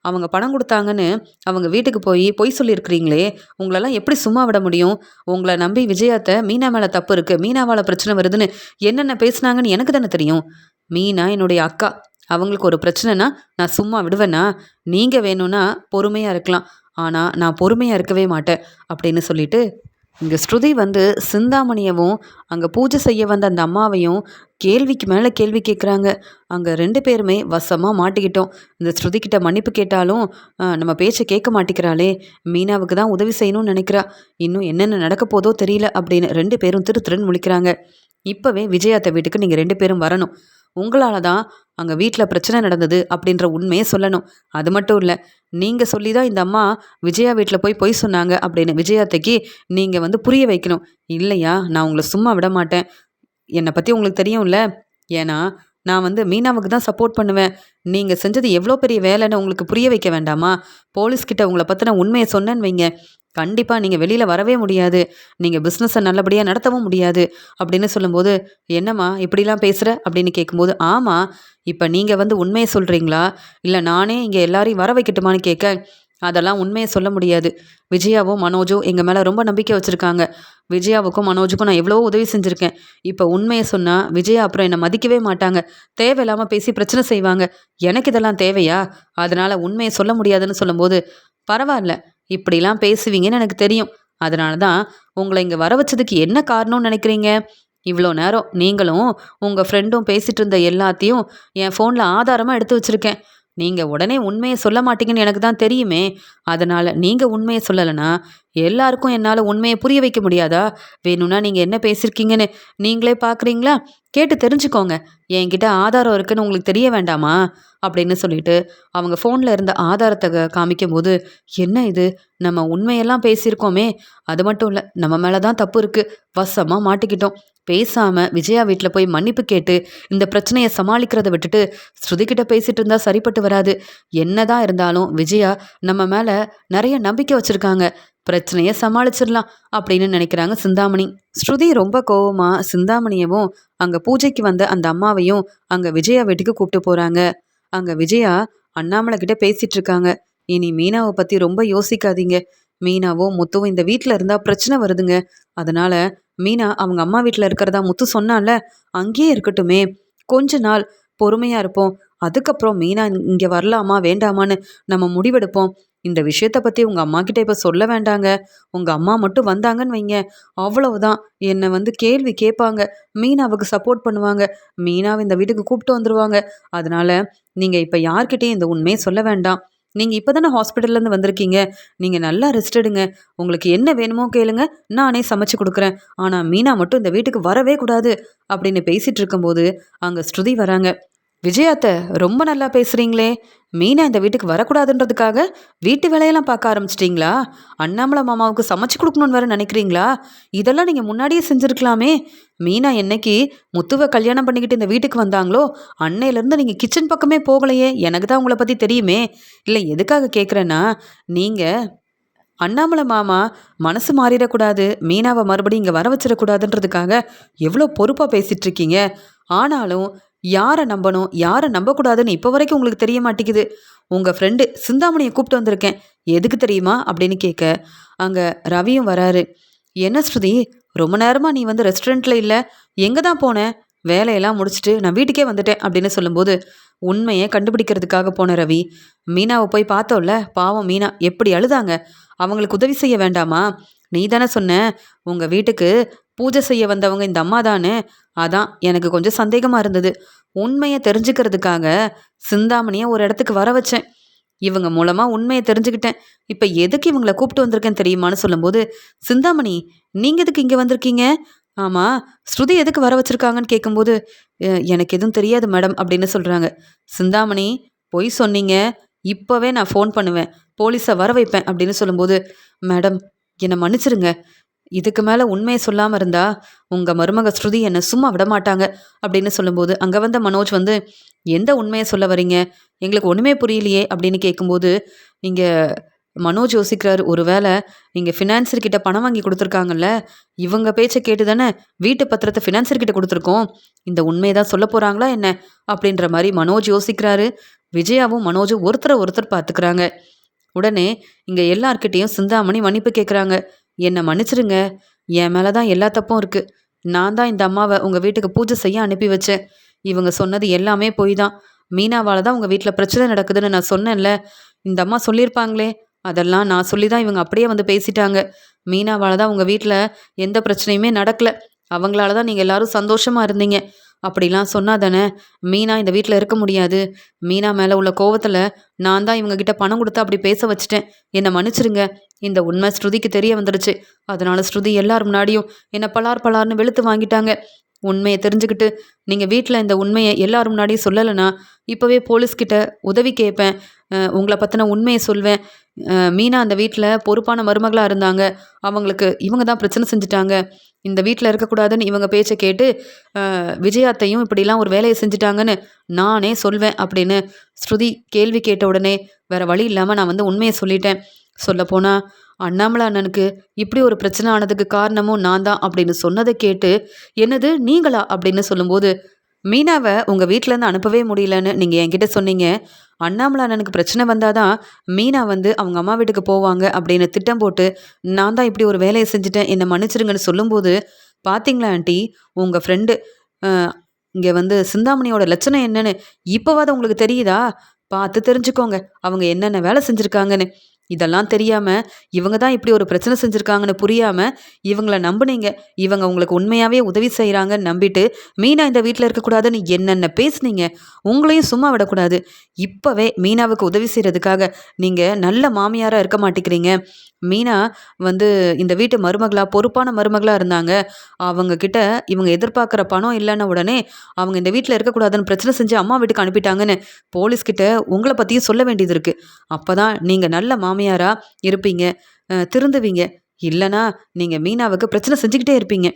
அவங்க பணம் கொடுத்தாங்கன்னு அவங்க வீட்டுக்கு போய் பொய் சொல்லியிருக்கிறீங்களே, உங்களெல்லாம் எப்படி சும்மா விட முடியும்? உங்களை நம்பி விஜயாத்தை மீனா மேலே தப்பு இருக்குது, மீனாவால் பிரச்சனை வருதுன்னு என்னென்ன பேசுனாங்கன்னு எனக்கு தானே தெரியும். மீனா என்னுடைய அக்கா. அவங்களுக்கு ஒரு பிரச்சனைனா நான் சும்மா விடுவேன்னா? நீங்கள் வேணும்னா பொறுமையாக இருக்கலாம், ஆனால் நான் பொறுமையாக இருக்கவே மாட்டேன் அப்படின்னு சொல்லிட்டு இங்கே ஸ்ருதி வந்து சிந்தாமணியவும் அங்கே பூஜை செய்ய வந்த அந்த அம்மாவையும் கேள்விக்கு மேலே கேள்வி கேட்குறாங்க. அங்கே 2 பேருமே வசமாக மாட்டிக்கிட்டோம். இந்த ஸ்ருதிக்கிட்ட மன்னிப்பு கேட்டாலும் நம்ம பேச்சை கேட்க மாட்டேங்கிறாளே, மீனாவுக்கு தான் உதவி செய்யணும்னு நினைக்கிறா, இன்னும் என்னென்ன நடக்க போதோ தெரியல அப்படின்னு 2 பேரும் திருன்னு முழிக்கிறாங்க. இப்போவே விஜயாத்த வீட்டுக்கு நீங்கள் 2 பேரும் வரணும். உங்களால் தான் அங்கே வீட்டில் பிரச்சனை நடந்தது அப்படின்ற உண்மையை சொல்லணும். அது மட்டும் இல்லை, நீங்கள் சொல்லி தான் இந்த அம்மா விஜயா வீட்டில் போய் பொய் சொன்னாங்க அப்படின்னு விஜயாத்தைக்கு நீங்கள் வந்து புரிய வைக்கணும். இல்லையா நான் உங்களை சும்மா விட மாட்டேன். என்னை பற்றி உங்களுக்கு தெரியும்ல, ஏன்னா நான் வந்து மீனாவுக்கு தான் சப்போர்ட் பண்ணுவேன். நீங்கள் செஞ்சது எவ்வளோ பெரிய வேலைன்னு உங்களுக்கு புரிய வைக்க வேண்டாமா? போலீஸ்கிட்ட உங்களை பற்றின உண்மையை சொன்னேன்னு வைங்க, கண்டிப்பாக நீங்கள் வெளியில் வரவே முடியாது, நீங்கள் பிஸ்னஸை நல்லபடியாக நடத்தவும் முடியாது அப்படின்னு சொல்லும்போது, என்னம்மா இப்படிலாம் பேசுகிற அப்படின்னு கேட்கும்போது, ஆமாம் இப்போ நீங்கள் வந்து உண்மையை சொல்கிறீங்களா, இல்லை நானே இங்கே எல்லாரையும் வர வைக்கட்டுமான்னு கேட்க, அதெல்லாம் உண்மையை சொல்ல முடியாது. விஜயாவும் மனோஜும் எங்கள் மேலே ரொம்ப நம்பிக்கை வச்சுருக்காங்க. விஜயாவுக்கும் மனோஜுக்கும் நான் எவ்வளோ உதவி செஞ்சுருக்கேன். இப்போ உண்மையை சொன்னால் விஜயா அப்புறம் என்னை மதிக்கவே மாட்டாங்க, தேவையில்லாமல் பேசி பிரச்சனை செய்வாங்க. எனக்கு இதெல்லாம் தேவையா? அதனால் உண்மையை சொல்ல முடியாதுன்னு சொல்லும்போது, பரவாயில்ல இப்படிலாம் பேசுவீங்கன்னு எனக்கு தெரியும், அதனால தான் உங்களை இங்கே வர வச்சதுக்கு என்ன காரணம்னு நினைக்கிறீங்க? இவ்வளோ நேரம் நீங்களும் உங்கள் ஃப்ரெண்டும் பேசிகிட்டு இருந்த எல்லாத்தையும் என் ஃபோனில் ஆதாரமாக எடுத்து வச்சுருக்கேன். நீங்கள் உடனே உண்மையை சொல்ல மாட்டீங்கன்னு எனக்கு தான் தெரியுமே, அதனால் நீங்கள் உண்மையை சொல்லலைன்னா எல்லாருக்கும் என்னால் உண்மையை புரிய வைக்க முடியாதா? வேணும்னா நீங்கள் என்ன பேசியிருக்கீங்கன்னு நீங்களே பார்க்குறீங்களா? கேட்டு தெரிஞ்சுக்கோங்க. என்கிட்ட ஆதாரம் இருக்குன்னு உங்களுக்கு தெரிய வேண்டாமா அப்படின்னு சொல்லிட்டு அவங்க ஃபோனில் இருந்த ஆதாரத்தை காமிக்கும்போது, என்ன இது, நம்ம உண்மையெல்லாம் பேசியிருக்கோமே, அது மட்டும் இல்லை நம்ம மேலே தான் தப்பு இருக்குது, வசமாக மாட்டிக்கிட்டோம். பேசாமல் விஜயா வீட்டில் போய் மன்னிப்பு கேட்டு இந்த பிரச்சனையை சமாளிக்கிறத விட்டுட்டு ஸ்ருதிக்கிட்ட பேசிகிட்டு இருந்தால் சரிப்பட்டு வராது. என்னதான் இருந்தாலும் விஜயா நம்ம மேலே நிறைய நம்பிக்கை வச்சுருக்காங்க, பிரச்சனையை சமாளிச்சிடலாம் அப்படின்னு நினைக்கிறாங்க சிந்தாமணி. ஸ்ருதி ரொம்ப கோவமாக சிந்தாமணியவும் அங்கே பூஜைக்கு வந்த அந்த அம்மாவையும் அங்கே விஜயா வீட்டுக்கு கூப்பிட்டு போகிறாங்க. அங்கே விஜயா அண்ணாமலை கிட்ட பேசிகிட்டு இருக்காங்க. இனி மீனாவை பற்றி ரொம்ப யோசிக்காதீங்க, மீனாவும் முத்துவும் இந்த வீட்டில் இருந்தால் பிரச்சனை வருதுங்க, அதனால் மீனா அவங்க அம்மா வீட்டில் இருக்கிறதா முத்து சொன்னால அங்கேயே இருக்கட்டுமே, கொஞ்ச நாள் பொறுமையாக இருப்போம், அதுக்கப்புறம் மீனா இங்கே வரலாமா வேண்டாமான்னு நம்ம முடிவெடுப்போம். இந்த விஷயத்தை பற்றி உங்கள் அம்மா கிட்ட இப்போ சொல்ல வேண்டாங்க. உங்கள் அம்மா மட்டும் வந்தாங்கன்னு வைங்க, அவ்வளவுதான் என்னை வந்து கேள்வி கேட்பாங்க, மீனாவுக்கு சப்போர்ட் பண்ணுவாங்க, மீனாவை இந்த வீட்டுக்கு கூப்பிட்டு வந்துடுவாங்க. அதனால் நீங்கள் இப்போ யார்கிட்டையும் இந்த உண்மையை சொல்ல வேண்டாம். நீங்கள் இப்போ தானே ஹாஸ்பிட்டல்லேருந்து வந்திருக்கீங்க, நீங்கள் நல்லா ரெஸ்ட் எடுங்க, உங்களுக்கு என்ன வேணுமோ கேளுங்க, நானே சமைச்சு கொடுக்குறேன், ஆனால் மீனா மட்டும் இந்த வீட்டுக்கு வரவே கூடாது அப்படின்னு பேசிகிட்டு இருக்கும்போது அங்கே ஸ்ருதி வராங்க. விஜயாத்த ரொம்ப நல்லா பேசுகிறீங்களே, மீனா இந்த வீட்டுக்கு வரக்கூடாதுன்றதுக்காக வீட்டு வேலையெல்லாம் பார்க்க ஆரம்பிச்சிட்டிங்களா? அண்ணாமலை மாமாவுக்கு சமைச்சு கொடுக்கணுன்னு வேறு நினைக்கிறீங்களா? இதெல்லாம் நீங்கள் முன்னாடியே செஞ்சுருக்கலாமே. மீனா என்னைக்கு முத்துவை கல்யாணம் பண்ணிக்கிட்டு இந்த வீட்டுக்கு வந்தாங்களோ அன்னையிலேருந்து நீங்கள் கிச்சன் பக்கமே போகலையே, எனக்கு தான் உங்களை பற்றி தெரியுமே. இல்லை எதுக்காக கேட்குறேன்னா, நீங்கள் அண்ணாமலை மாமா மனசு மாறிடக்கூடாது, மீனாவை மறுபடியும் இங்கே வர வச்சிடக்கூடாதுன்றதுக்காக எவ்வளோ பொறுப்பாக பேசிகிட்டு இருக்கீங்க. ஆனாலும் யாரை நம்பணும் யாரை நம்பக்கூடாதுன்னு இப்போ வரைக்கும் உங்களுக்கு தெரிய மாட்டேங்குது. உங்கள் ஃப்ரெண்டு சிந்தாமணியை கூப்பிட்டு வந்திருக்கேன், எதுக்கு தெரியுமா அப்படின்னு கேட்க அங்கே ரவியும் வராரு. என்ன ஸ்ருதி, ரொம்ப நேரமாக நீ வந்து ரெஸ்டாரண்ட்டில் இல்லை, எங்கே தான் போனேன்? வேலையெல்லாம் முடிச்சுட்டு நான் வீட்டுக்கே வந்துட்டேன் அப்படின்னு சொல்லும்போது, உண்மையை கண்டுபிடிக்கிறதுக்காக போன ரவி, மீனாவை போய் பார்த்தோம்ல, பாவம் மீனா எப்படி அழுதாங்க. அவங்களுக்கு உதவி செய்ய வேண்டாமா? நீ தானே சொன்ன உங்கள் வீட்டுக்கு பூஜை செய்ய வந்தவங்க இந்த அம்மா தானே. அதான் எனக்கு கொஞ்சம் சந்தேகமாக இருந்தது. உண்மையை தெரிஞ்சுக்கிறதுக்காக சிந்தாமணியை ஒரு இடத்துக்கு வர வச்சேன். இவங்க மூலமாக உண்மையை தெரிஞ்சுக்கிட்டேன். இப்போ எதுக்கு இவங்களை கூப்பிட்டு வந்திருக்கேன்னு தெரியுமான்னு சொல்லும்போது, சிந்தாமணி நீங்கள் எதுக்கு இங்கே வந்திருக்கீங்க? ஆமாம், ஸ்ருதி எதுக்கு வர வச்சுருக்காங்கன்னு கேட்கும்போது, எனக்கு எதுவும் தெரியாது மேடம் அப்படின்னு சொல்கிறாங்க. சிந்தாமணி பொய் சொன்னீங்க, இப்போவே நான் ஃபோன் பண்ணுவேன், போலீஸை வர வைப்பேன் அப்படின்னு சொல்லும்போது, மேடம் என்னை மன்னிச்சிருங்க, இதுக்கு மேலே உண்மையை சொல்லாமல் இருந்தா உங்கள் மருமக ஸ்ருதி என்னை சும்மா விட மாட்டாங்க அப்படின்னு சொல்லும்போது, அங்கே வந்த மனோஜ் வந்து, எந்த உண்மையை சொல்ல வரீங்க, எங்களுக்கு ஒன்றுமே புரியலையே அப்படின்னு கேட்கும்போது, இங்கே மனோஜ் யோசிக்கிறாரு, ஒருவேளை இங்கே ஃபினான்சர்கிட்ட பணம் வாங்கி கொடுத்துருக்காங்கல்ல, இவங்க பேச்சை கேட்டு தானே வீட்டு பத்திரத்தை ஃபினான்சர்கிட்ட கொடுத்துருக்கோம், இந்த உண்மையை தான் சொல்ல போகிறாங்களா என்ன அப்படின்ற மாதிரி மனோஜ் யோசிக்கிறாரு. விஜயாவும் மனோஜும் ஒருத்தர் பார்த்துக்கிறாங்க. உடனே இங்கே எல்லார்கிட்டேயும் சிந்தாமணி மன்னிப்பு கேட்குறாங்க. என்னை மன்னிச்சிருங்க, என் மேலே தான் எல்லா தப்பும் இருக்குது. நான் தான் இந்த அம்மாவை உங்கள் வீட்டுக்கு பூஜை செய்ய அனுப்பி வச்சேன். இவங்க சொன்னது எல்லாமே பொய் தான். மீனாவால் தான் உங்கள் வீட்டில் பிரச்சனை நடக்குதுன்னு நான் சொன்னேன்ல, இந்த அம்மா சொல்லியிருப்பாங்களே, அதெல்லாம் நான் சொல்லி தான் இவங்க அப்படியே வந்து பேசிட்டாங்க. மீனாவால் தான் உங்கள் வீட்டில் எந்த பிரச்சனையுமே நடக்கலை, அவங்களால தான் நீங்கள் எல்லாரும் சந்தோஷமாக இருந்தீங்க. அப்படிலாம் சொன்னாதானே மீனா இந்த வீட்டில் இருக்க முடியாது. மீனா மேலே உள்ள கோவத்தில் நான் தான் இவங்ககிட்ட பணம் கொடுத்து அப்படி பேச வச்சுட்டேன். என்னை மன்னிச்சிருங்க. இந்த உண்மை ஸ்ருதிக்கு தெரிய வந்துடுச்சு. அதனால ஸ்ருதி எல்லார் முன்னாடியும் என்னை பலார்னு வெளுத்து வாங்கிட்டாங்க. உண்மையை தெரிஞ்சுக்கிட்டு நீங்கள் வீட்டில் இந்த உண்மையை எல்லாரும் முன்னாடியும் சொல்லலைன்னா இப்போவே போலீஸ்கிட்ட உதவி கேட்பேன். உங்களை பற்றின உண்மையை சொல்வேன். மீனா அந்த வீட்டில் பொறுப்பான மருமகளாக இருந்தாங்க, அவங்களுக்கு இவங்க தான் பிரச்சனை செஞ்சுட்டாங்க. இந்த வீட்டில் இருக்கக்கூடாதுன்னு இவங்க பேச்சை கேட்டு விஜயாத்தையும் இப்படிலாம் ஒரு வேலையை செஞ்சுட்டாங்கன்னு நானே சொல்வேன் அப்படின்னு ஸ்ருதி கேள்வி கேட்ட உடனே வேற வழி இல்லாமல் நான் வந்து உண்மையை சொல்லிட்டேன். சொல்லப்போனால் அண்ணாமலை அண்ணனுக்கு இப்படி ஒரு பிரச்சனை ஆனதுக்கு காரணமும் நான் தான் அப்படின்னு சொன்னதை கேட்டு, என்னது நீங்களா அப்படின்னு சொல்லும்போது, மீனாவை உங்கள் வீட்டிலேருந்து அனுப்பவே முடியலன்னு நீங்கள் என்கிட்ட சொன்னீங்க. அண்ணாமலை அண்ணனுக்கு பிரச்சனை வந்தாதான் மீனா வந்து அவங்க அம்மா வீட்டுக்கு போவாங்க அப்படின்னு திட்டம் போட்டு நான் தான் இப்படி ஒரு வேலையை செஞ்சுட்டேன், என்னை மன்னிச்சிருங்கன்னு சொல்லும்போது, பார்த்தீங்களா ஆண்டி, உங்கள் ஃப்ரெண்டு இங்கே வந்து சிந்தாமணியோட லட்சணம் என்னன்னு இப்போவாது உங்களுக்கு தெரியுதா? பார்த்து தெரிஞ்சுக்கோங்க அவங்க என்னென்ன வேலை செஞ்சுருக்காங்கன்னு. இதெல்லாம் தெரியாமல் இவங்க தான் இப்படி ஒரு பிரச்சனை செஞ்சுருக்காங்கன்னு புரியாமல் இவங்கள நம்புனீங்க. இவங்க உங்களுக்கு உண்மையாகவே உதவி செய்கிறாங்கன்னு நம்பிட்டு மீனா இந்த வீட்டில் இருக்கக்கூடாதுன்னு என்னென்ன பேசுனீங்க. உங்களையும் சும்மா விடக்கூடாது. இப்போவே மீனாவுக்கு உதவி செய்கிறதுக்காக நீங்கள் நல்ல மாமியாராக இருக்க மாட்டேங்கிறீங்க. மீனா வந்து இந்த வீட்டு மருமகளாக பொறுப்பான மருமகளாக இருந்தாங்க. அவங்கக்கிட்ட இவங்க எதிர்பார்க்குற பணம் இல்லைன்ன உடனே அவங்க இந்த வீட்டில் இருக்கக்கூடாதுன்னு பிரச்சனை செஞ்சு அம்மா வீட்டுக்கு அனுப்பிட்டாங்கன்னு போலீஸ்கிட்ட உங்களை பற்றியும் சொல்ல வேண்டியது இருக்குது. அப்போ தான் நீங்கள் நல்ல மாமியாராக இருப்பீங்க, திருந்துவீங்க. இல்லைனா நீங்கள் மீனாவுக்கு பிரச்சனை செஞ்சுக்கிட்டே இருப்பீங்க.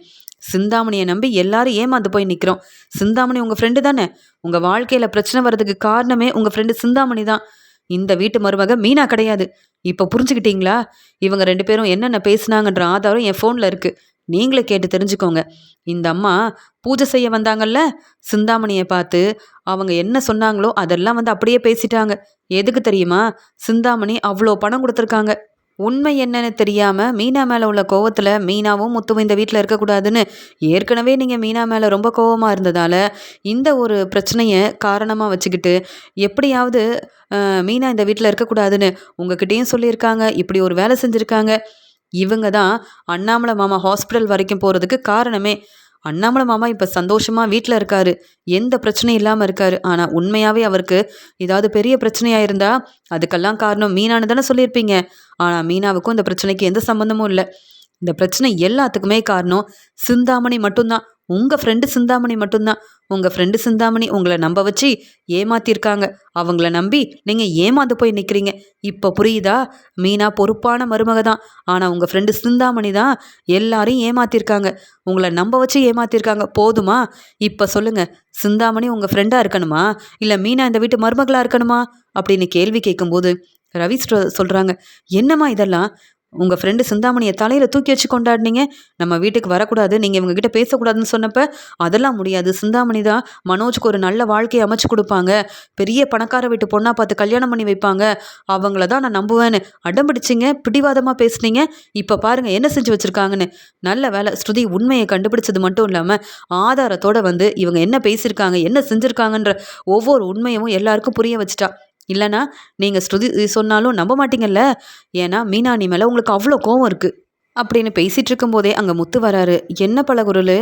சிந்தாமணியை நம்பி எல்லாரும் ஏமாந்து போய் நிற்கிறோம். சிந்தாமணி உங்கள் ஃப்ரெண்டு தானே. உங்கள் வாழ்க்கையில் பிரச்சனை வர்றதுக்கு காரணமே உங்கள் ஃப்ரெண்டு சிந்தாமணி தான். இந்த வீட்டு மருமக மீனா கிடையாது. இப்போ புரிஞ்சுக்கிட்டீங்களா? இவங்க 2 பேரும் என்னென்ன பேசுனாங்கன்ற ஆதாரம் என் ஃபோனில் இருக்குது. நீங்களே கேட்டு தெரிஞ்சுக்கோங்க. இந்த அம்மா பூஜை செய்ய வந்தாங்கல்ல, சிந்தாமணியை பார்த்து அவங்க என்ன சொன்னாங்களோ அதெல்லாம் வந்து அப்படியே பேசிட்டாங்க. எதுக்கு தெரியுமா? சிந்தாமணி அவ்வளோ பணம் கொடுத்துருக்காங்க. உண்மை என்னன்னு தெரியாமல் மீனா மேலே உள்ள கோவத்தில் மீனாவும் முத்துவும் இந்த வீட்டில் இருக்கக்கூடாதுன்னு ஏற்கனவே நீங்கள் மீனா மேலே ரொம்ப கோவமாக இருந்ததால் இந்த ஒரு பிரச்சனையை காரணமாக வச்சுக்கிட்டு எப்படியாவது மீனா இந்த வீட்டில் இருக்கக்கூடாதுன்னு உங்ககிட்டயும் சொல்லியிருக்காங்க. இப்படி ஒரு வேலை செஞ்சுருக்காங்க. இவங்க தான் அண்ணாமலை மாமா ஹாஸ்பிட்டல் வரைக்கும் போகிறதுக்கு காரணமே. அண்ணாமலை மாமா இப்போ சந்தோஷமாக வீட்டில் இருக்காரு, எந்த பிரச்சனையும் இல்லாமல் இருக்காரு. ஆனால் உண்மையாகவே அவருக்கு ஏதாவது பெரிய பிரச்சனையாக இருந்தால் அதுக்கெல்லாம் காரணம் மீனான்னு தானே சொல்லியிருப்பீங்க. ஆனால் மீனாவுக்கும் இந்த பிரச்சனைக்கு எந்த சம்மந்தமும் இல்லை. இந்த பிரச்சனை எல்லாத்துக்குமே காரணம் சிந்தாமணி மட்டும்தான். உங்கள் ஃப்ரெண்டு சிந்தாமணி மட்டும்தான். உங்கள் ஃப்ரெண்டு சிந்தாமணி உங்களை நம்ப வச்சு ஏமாத்திருக்காங்க. அவங்கள நம்பி நீங்கள் ஏமாந்து போய் நிற்கிறீங்க. இப்போ புரியுதா? மீனா பொறுப்பான மருமக தான். ஆனால் உங்கள் ஃப்ரெண்டு சிந்தாமணி தான் எல்லாரையும் ஏமாத்திருக்காங்க. உங்களை நம்ப வச்சு ஏமாத்திருக்காங்க. போதுமா? இப்போ சொல்லுங்கள், சிந்தாமணி உங்கள் ஃப்ரெண்டாக இருக்கணுமா, இல்லை மீனா இந்த வீட்டு மருமகளாக இருக்கணுமா அப்படின்னு கேள்வி கேட்கும்போது ரவி சொல்கிறாங்க, என்னம்மா இதெல்லாம்? உங்கள் ஃப்ரெண்டு சிந்தாமணியை தலையில் தூக்கி வச்சு கொண்டாடினீங்க. நம்ம வீட்டுக்கு வரக்கூடாது, நீங்கள் இவங்ககிட்ட பேசக்கூடாதுன்னு சொன்னப்ப அதெல்லாம் முடியாது, சிந்தாமணி தான் மனோஜுக்கு ஒரு நல்ல வாழ்க்கையை அமைச்சு கொடுப்பாங்க, பெரிய பணக்கார வீட்டு பொண்ணாக பார்த்து கல்யாணம் பண்ணி வைப்பாங்க, அவங்கள தான் நான் நம்புவேன்னு அடம்பிடிச்சிங்க, பிடிவாதமாக பேசுனீங்க. இப்போ பாருங்கள் என்ன செஞ்சு வச்சுருக்காங்கன்னு. நல்ல வேலை ஸ்ருதி உண்மையை கண்டுபிடிச்சது மட்டும் இல்லாமல் ஆதாரத்தோடு வந்து இவங்க என்ன பேசியிருக்காங்க, என்ன செஞ்சுருக்காங்கன்ற ஒவ்வொரு உண்மையும் எல்லாருக்கும் புரிய வச்சுட்டா. இல்லைனா நீங்கள் ஸ்ருதி சொன்னாலும் நம்ப மாட்டீங்கல்ல. ஏன்னா மீனாணி மேலே உங்களுக்கு அவ்வளோ கோவம் இருக்குது அப்படின்னு பேசிகிட்டு இருக்கும்போதே அங்கே முத்து வராரு. என்ன பலகுருள்,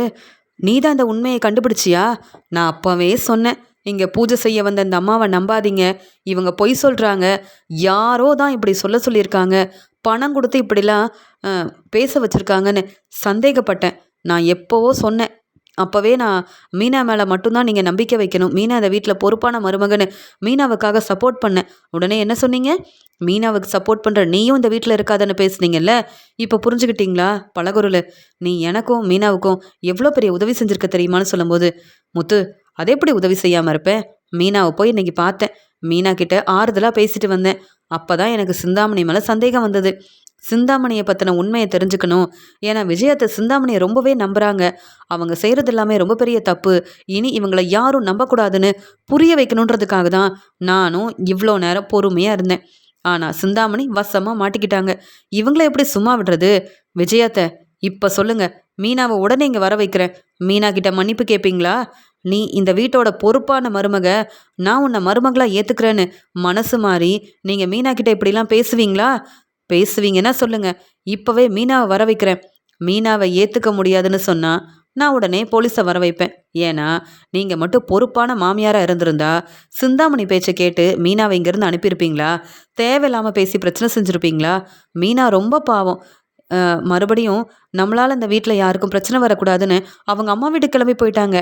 நீ தான் இந்த உண்மையை கண்டுபிடிச்சியா? நான் அப்போவே சொன்னேன், இங்கே பூஜை செய்ய வந்த இந்த அம்மாவை நம்பாதீங்க, இவங்க பொய் சொல்கிறாங்க, யாரோ தான் இப்படி சொல்லியிருக்காங்க, பணம் கொடுத்து இப்படிலாம் பேச வச்சுருக்காங்கன்னு சந்தேகப்பட்டேன். நான் எப்போவோ சொன்னேன், அப்போவே நான் மீனா மேலே மட்டும்தான் நீங்கள் நம்பிக்கை வைக்கணும், மீனா இந்த வீட்டில் பொறுப்பான மருமகன்னு மீனாவுக்காக சப்போர்ட் பண்ணேன். உடனே என்ன சொன்னீங்க? மீனாவுக்கு சப்போர்ட் பண்ணுற நீயும் இந்த வீட்டில் இருக்காதுன்னு பேசுனீங்கல்ல. இப்போ புரிஞ்சுக்கிட்டீங்களா பலகுருள், நீ எனக்கும் மீனாவுக்கும் எவ்வளோ பெரிய உதவி செஞ்சுருக்க தெரியுமான்னு சொல்லும்போது, முத்து அதை எப்படி உதவி செய்யாமல் இருப்பேன்? மீனாவை போய் இன்னைக்கு பார்த்தேன், மீனா கிட்ட ஆறுதலாக பேசிட்டு வந்தேன். அப்போ தான் எனக்கு சிந்தாமணி மேலே சந்தேகம் வந்தது. சிந்தாமணியை பற்றின உண்மையை தெரிஞ்சுக்கணும். ஏன்னா விஜயத்தை சிந்தாமணியை ரொம்பவே நம்புகிறாங்க, அவங்க செய்கிறது எல்லாமே ரொம்ப பெரிய தப்பு, இனி இவங்களை யாரும் நம்பக்கூடாதுன்னு புரிய வைக்கணுன்றதுக்காக தான் நானும் இவ்வளோ நேரம் பொறுமையாக இருந்தேன். ஆனால் சிந்தாமணி வசமாக மாட்டிக்கிட்டாங்க. இவங்கள எப்படி சும்மா விடுறது? விஜயத்தை இப்போ சொல்லுங்க, மீனாவை உடனே இங்கே வர வைக்கிறேன். மீனா கிட்ட மன்னிப்பு கேட்பீங்களா? நீ இந்த வீட்டோட பொறுப்பான மருமக, நான் உன்னை மருமகளாக ஏற்றுக்கிறேன்னு மனசு மாறி நீங்கள் மீனா கிட்ட இப்படிலாம் பேசுவீங்களா? பேசுவீங்கன்னா சொல்லுங்க, இப்போவே மீனாவை வர வைக்கிறேன். மீனாவை ஏற்றுக்க முடியாதுன்னு சொன்னால் நான் உடனே போலீஸை வர வைப்பேன். ஏன்னா நீங்கள் மட்டும் பொறுப்பான மாமியாராக இருந்திருந்தா சிந்தாமணி பேச்சை கேட்டு மீனாவை இங்கேருந்து அனுப்பியிருப்பீங்களா? தேவையில்லாமல் பேசி பிரச்சனை செஞ்சுருப்பீங்களா? மீனா ரொம்ப பாவம். மறுபடியும் நம்மளால் இந்த வீட்டில் யாருக்கும் பிரச்சனை வரக்கூடாதுன்னு அவங்க அம்மா வீட்டுக்கு கிளம்பி போயிட்டாங்க.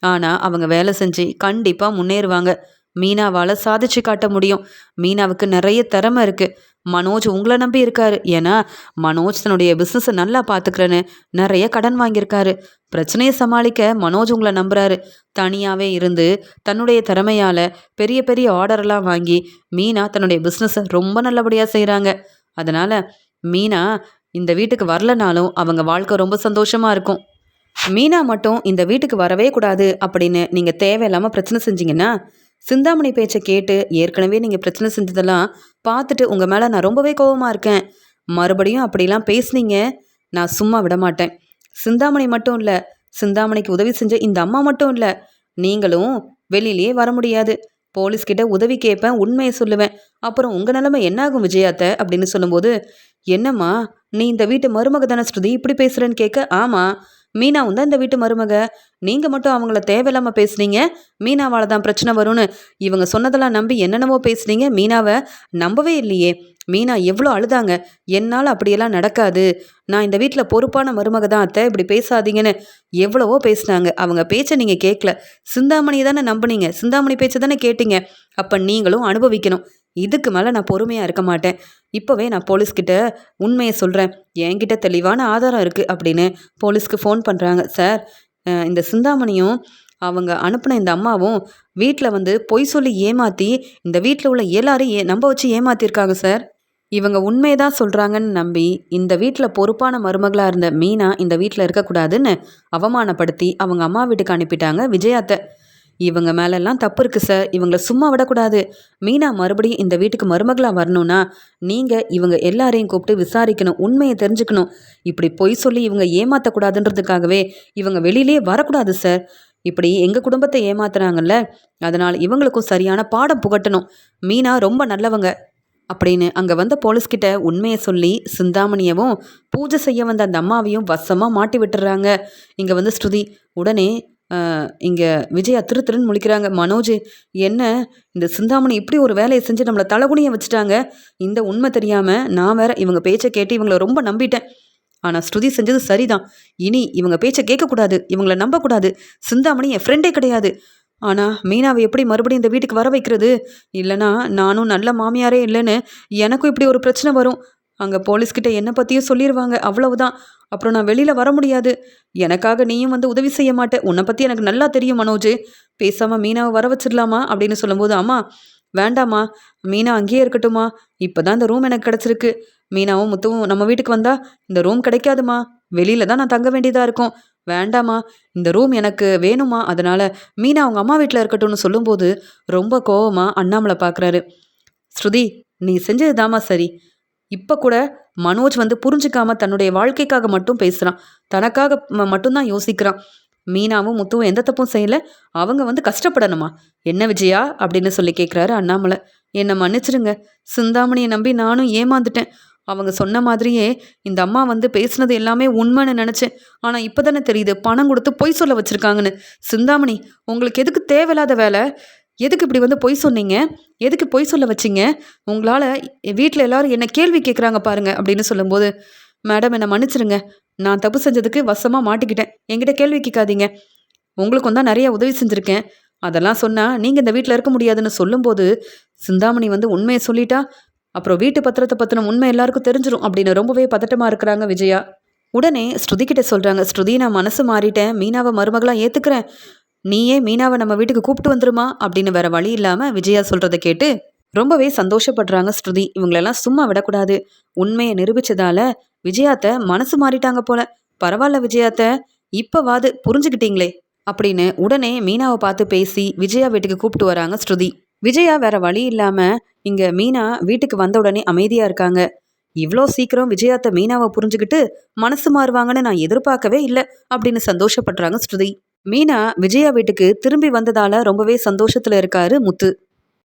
ஆனால் அவங்க வேலை செஞ்சு கண்டிப்பாக முன்னேறுவாங்க. மீனாவால் சாதிச்சு காட்ட முடியும். மீனாவுக்கு நிறைய திறமை இருக்குது. மனோஜ் உங்களை நம்பி இருக்காரு. ஏன்னா மனோஜ் தன்னுடைய பிஸ்னஸை நல்லா பார்த்துக்கிறேன்னு நிறைய கடன் வாங்கியிருக்காரு. பிரச்சனையை சமாளிக்க மனோஜ் உங்களை நம்புறாரு. தனியாகவே இருந்து தன்னுடைய திறமையால் பெரிய பெரிய ஆர்டரெல்லாம் வாங்கி மீனா தன்னுடைய பிஸ்னஸை ரொம்ப நல்லபடியாக செய்கிறாங்க. அதனால் மீனா இந்த வீட்டுக்கு வரலனாலும் அவங்க வாழ்க்கை ரொம்ப சந்தோஷமாக இருக்கும். மீனா மட்டும் இந்த வீட்டுக்கு வரவே கூடாது அப்படின்னு நீங்கள் தேவையில்லாமல் பிரச்சனை செஞ்சீங்கன்னா, சிந்தாமணி பேச்சை கேட்டு ஏற்கனவே நீங்கள் பிரச்சனை செஞ்சதெல்லாம் பார்த்துட்டு உங்கள் மேலே நான் ரொம்பவே கோபமாக இருக்கேன். மறுபடியும் அப்படிலாம் பேசுனீங்க, நான் சும்மா விட மாட்டேன். சிந்தாமணி மட்டும் இல்லை, சிந்தாமணிக்கு உதவி செஞ்ச இந்த அம்மா மட்டும் இல்லை, நீங்களும் வெளியிலேயே வர முடியாது. போலீஸ்கிட்ட உதவி கேட்பேன், உண்மையை சொல்லுவேன். அப்புறம் உங்கள் நிலைமை என்னாகும் விஜயாத்த அப்படின்னு சொல்லும்போது, என்னம்மா நீ இந்த வீட்டு மருமக தானே ஸ்ருதி, இப்படி பேசுகிறேன்னு கேட்க, ஆமாம் மீனாவும் தான் இந்த வீட்டு மருமக, நீங்கள் மட்டும் அவங்கள தேவையில்லாமல் பேசுனீங்க, மீனாவால் தான் பிரச்சனை வரும்னு இவங்க சொன்னதெல்லாம் நம்பி என்னென்னவோ பேசுனீங்க. மீனாவை நம்பவே இல்லையே. மீனா எவ்வளோ அழுதாங்க, என்னால் அப்படியெல்லாம் நடக்காது, நான் இந்த வீட்டில் பொறுப்பான மருமக தான் அத்தை, இப்படி பேசாதீங்கன்னு எவ்வளவோ பேசுனாங்க. அவங்க பேச்சை நீங்கள் கேட்கல, சிந்தாமணியை தானே நம்பினீங்க, சிந்தாமணி பேச்சை தானே கேட்டீங்க. அப்போ நீங்களும் அனுபவிக்கணும். இதுக்கு மேலே நான் பொறுமையாக இருக்க மாட்டேன். இப்போவே நான் போலீஸ்கிட்ட உண்மையை சொல்கிறேன், என்கிட்ட தெளிவான ஆதாரம் இருக்குது அப்படின்னு போலீஸ்க்கு ஃபோன் பண்ணுறாங்க. சார், இந்த சிந்தாமணியும் அவங்க அனுப்பின இந்த அம்மாவும் வீட்டில் வந்து பொய் சொல்லி ஏமாற்றி இந்த வீட்டில் உள்ள எல்லாரையும் நம்ப வச்சு ஏமாற்றிருக்காங்க சார். இவங்க உண்மைதான் சொல்கிறாங்கன்னு நம்பி இந்த வீட்டில் பொறுப்பான மருமகளாக இருந்த மீனா இந்த வீட்டில் இருக்கக்கூடாதுன்னு அவமானப்படுத்தி அவங்க அம்மா வீட்டுக்கு அனுப்பிட்டாங்க விஜயாத்தை. இவங்க மேலெல்லாம் தப்பு இருக்குது சார், இவங்களை சும்மா விடக்கூடாது. மீனா மறுபடியும் இந்த வீட்டுக்கு மருமகளாக வரணும்னா நீங்கள் இவங்க எல்லாரையும் கூப்பிட்டு விசாரிக்கணும், உண்மையை தெரிஞ்சுக்கணும். இப்படி பொய் சொல்லி இவங்க ஏமாற்றக்கூடாதுன்றதுக்காகவே இவங்க வெளியிலே வரக்கூடாது சார். இப்படி எங்கள் குடும்பத்தை ஏமாத்துறாங்கல்ல, அதனால் இவங்களுக்கும் சரியான பாடம் புகட்டணும். மீனா ரொம்ப நல்லவங்க அப்படின்னு அங்கே வந்த போலீஸ்கிட்ட உண்மையை சொல்லி சிந்தாமணியவும் பூஜை செய்ய வந்த அந்த அம்மாவையும் வசமாக மாட்டி விட்டுறாங்க. இங்கே வந்து ஸ்ருதி உடனே இங்கே விஜயா திருன்னு முழிக்கிறாங்க. மனோஜ், என்ன இந்த சிந்தாமணி இப்படி ஒரு வேலையை செஞ்சு நம்மளை தலகுனியை வச்சுட்டாங்க. இந்த உண்மை தெரியாமல் நான் வேற இவங்க பேச்சை கேட்டு இவங்கள ரொம்ப நம்பிட்டேன். ஆனால் ஸ்ருதி செஞ்சது சரிதான். இனி இவங்க பேச்சை கேட்கக்கூடாது, இவங்கள நம்பக்கூடாது. சிந்தாமணி என் ஃப்ரெண்டே கிடையாது. ஆனால் மீனாவை எப்படி மறுபடியும் இந்த வீட்டுக்கு வர வைக்கிறது? இல்லைனா நானும் நல்ல மாமியாரே இல்லைன்னு எனக்கும் இப்படி ஒரு பிரச்சனை வரும். அங்கே போலீஸ்கிட்ட என்னை பற்றியும் சொல்லிடுவாங்க, அவ்வளவுதான். அப்புறம் நான் வெளியில் வர முடியாது. எனக்காக நீயும் வந்து உதவி செய்ய மாட்டேன். உன்னை பற்றி எனக்கு நல்லா தெரியும் மனோஜ். பேசாமல் மீனாவை வர வச்சிடலாமா அப்படின்னு சொல்லும்போது, அம்மா வேண்டாம்மா, மீனா அங்கேயே இருக்கட்டுமா, இப்பதான் இந்த ரூம் எனக்கு கிடச்சிருக்கு. மீனாவும் முத்துவும் நம்ம வீட்டுக்கு வந்தா இந்த ரூம் கிடைக்காதுமா, வெளியில தான் நான் தங்க வேண்டியதா இருக்கும். வேண்டாம்மா, இந்த ரூம் எனக்கு வேணுமா, அதனால மீனா அவங்க அம்மா வீட்டில் இருக்கட்டும்னு சொல்லும்போது ரொம்ப கோவமா அண்ணாமலை பார்க்குறாரு. ஸ்ருதி, நீ செஞ்சது சரி. இப்போ கூட மனோஜ் வந்து புரிஞ்சுக்காம தன்னுடைய வாழ்க்கைக்காக மட்டும் பேசுகிறான், தனக்காக மட்டும்தான் யோசிக்கிறான். மீனாவும் முத்துவும் எந்த தப்பும் செய்யல, அவங்க வந்து கஷ்டப்படணுமா? என்ன விஜயா அப்படின்னு சொல்லி கேட்குறாரு அண்ணாமலை. என்னை மன்னிச்சிடுங்க, சிந்தாமணியை நம்பி நானும் ஏமாந்துட்டேன். அவங்க சொன்ன மாதிரியே இந்த அம்மா வந்து பேசுனது எல்லாமே உண்மைன்னு நினச்சேன். ஆனால் இப்போ தானே தெரியுது பணம் கொடுத்து பொய் சொல்ல வச்சுருக்காங்கன்னு. சிந்தாமணி, உங்களுக்கு எதுக்கு தேவையில்லாத வேலை? எதுக்கு இப்படி வந்து பொய் சொன்னீங்க? எதுக்கு பொய் சொல்ல வச்சிங்க? உங்களால் வீட்டில் எல்லாரும் என்ன கேள்வி கேட்குறாங்க பாருங்க அப்படின்னு சொல்லும்போது, மேடம் என்னை மன்னிச்சிருங்க, நான் தப்பு செஞ்சதுக்கு வசமாக மாட்டிக்கிட்டேன், என்கிட்ட கேள்வி கேட்காதீங்க. உங்களுக்கும் தான் நிறைய உதவி செஞ்சுருக்கேன், அதெல்லாம் சொன்னால் நீங்கள் இந்த வீட்டில் இருக்க முடியாதுன்னு சொல்லும்போது சிந்தாமணி வந்து உண்மையை சொல்லிட்டா அப்புறம் வீட்டு பத்திரத்தை பற்றின உண்மை எல்லாருக்கும் தெரிஞ்சிடும் அப்படின்னு ரொம்பவே பதட்டமாக இருக்கிறாங்க விஜயா. உடனே ஸ்ருதி கிட்ட சொல்கிறாங்க, ஸ்ருதி நான் மனசு மாறிட்டேன், மீனாவை மருமகளாக ஏற்றுக்கிறேன், நீயே மீனாவை நம்ம வீட்டுக்கு கூப்பிட்டு வந்துருமா அப்படின்னு வேற வழி இல்லாமல் விஜயா சொல்கிறத கேட்டு ரொம்பவே சந்தோஷப்படுறாங்க ஸ்ருதி. இவங்களெல்லாம் சும்மா விடக்கூடாது, உண்மையை நிரூபிச்சதால விஜயாத்த மனசு மாறிட்டாங்க போல. பரவாயில்ல விஜயாத்த, இப்போவாது புரிஞ்சுக்கிட்டீங்களே அப்படின்னு உடனே மீனாவை பார்த்து பேசி விஜயா வீட்டுக்கு கூப்பிட்டு வராங்க ஸ்ருதி. விஜயா வேற வழி இல்லாமல் இங்கே மீனா வீட்டுக்கு வந்த உடனே அமைதியாக இருக்காங்க. இவ்வளோ சீக்கிரம் விஜயாத்த மீனாவை புரிஞ்சுக்கிட்டு மனசு மாறுவாங்கன்னு நான் எதிர்பார்க்கவே இல்லை அப்படின்னு சந்தோஷப்படுறாங்க ஸ்ருதி. மீனா விஜயா வீட்டுக்கு திரும்பி வந்ததால ரொம்பவே சந்தோஷத்துல இருக்காரு முத்து.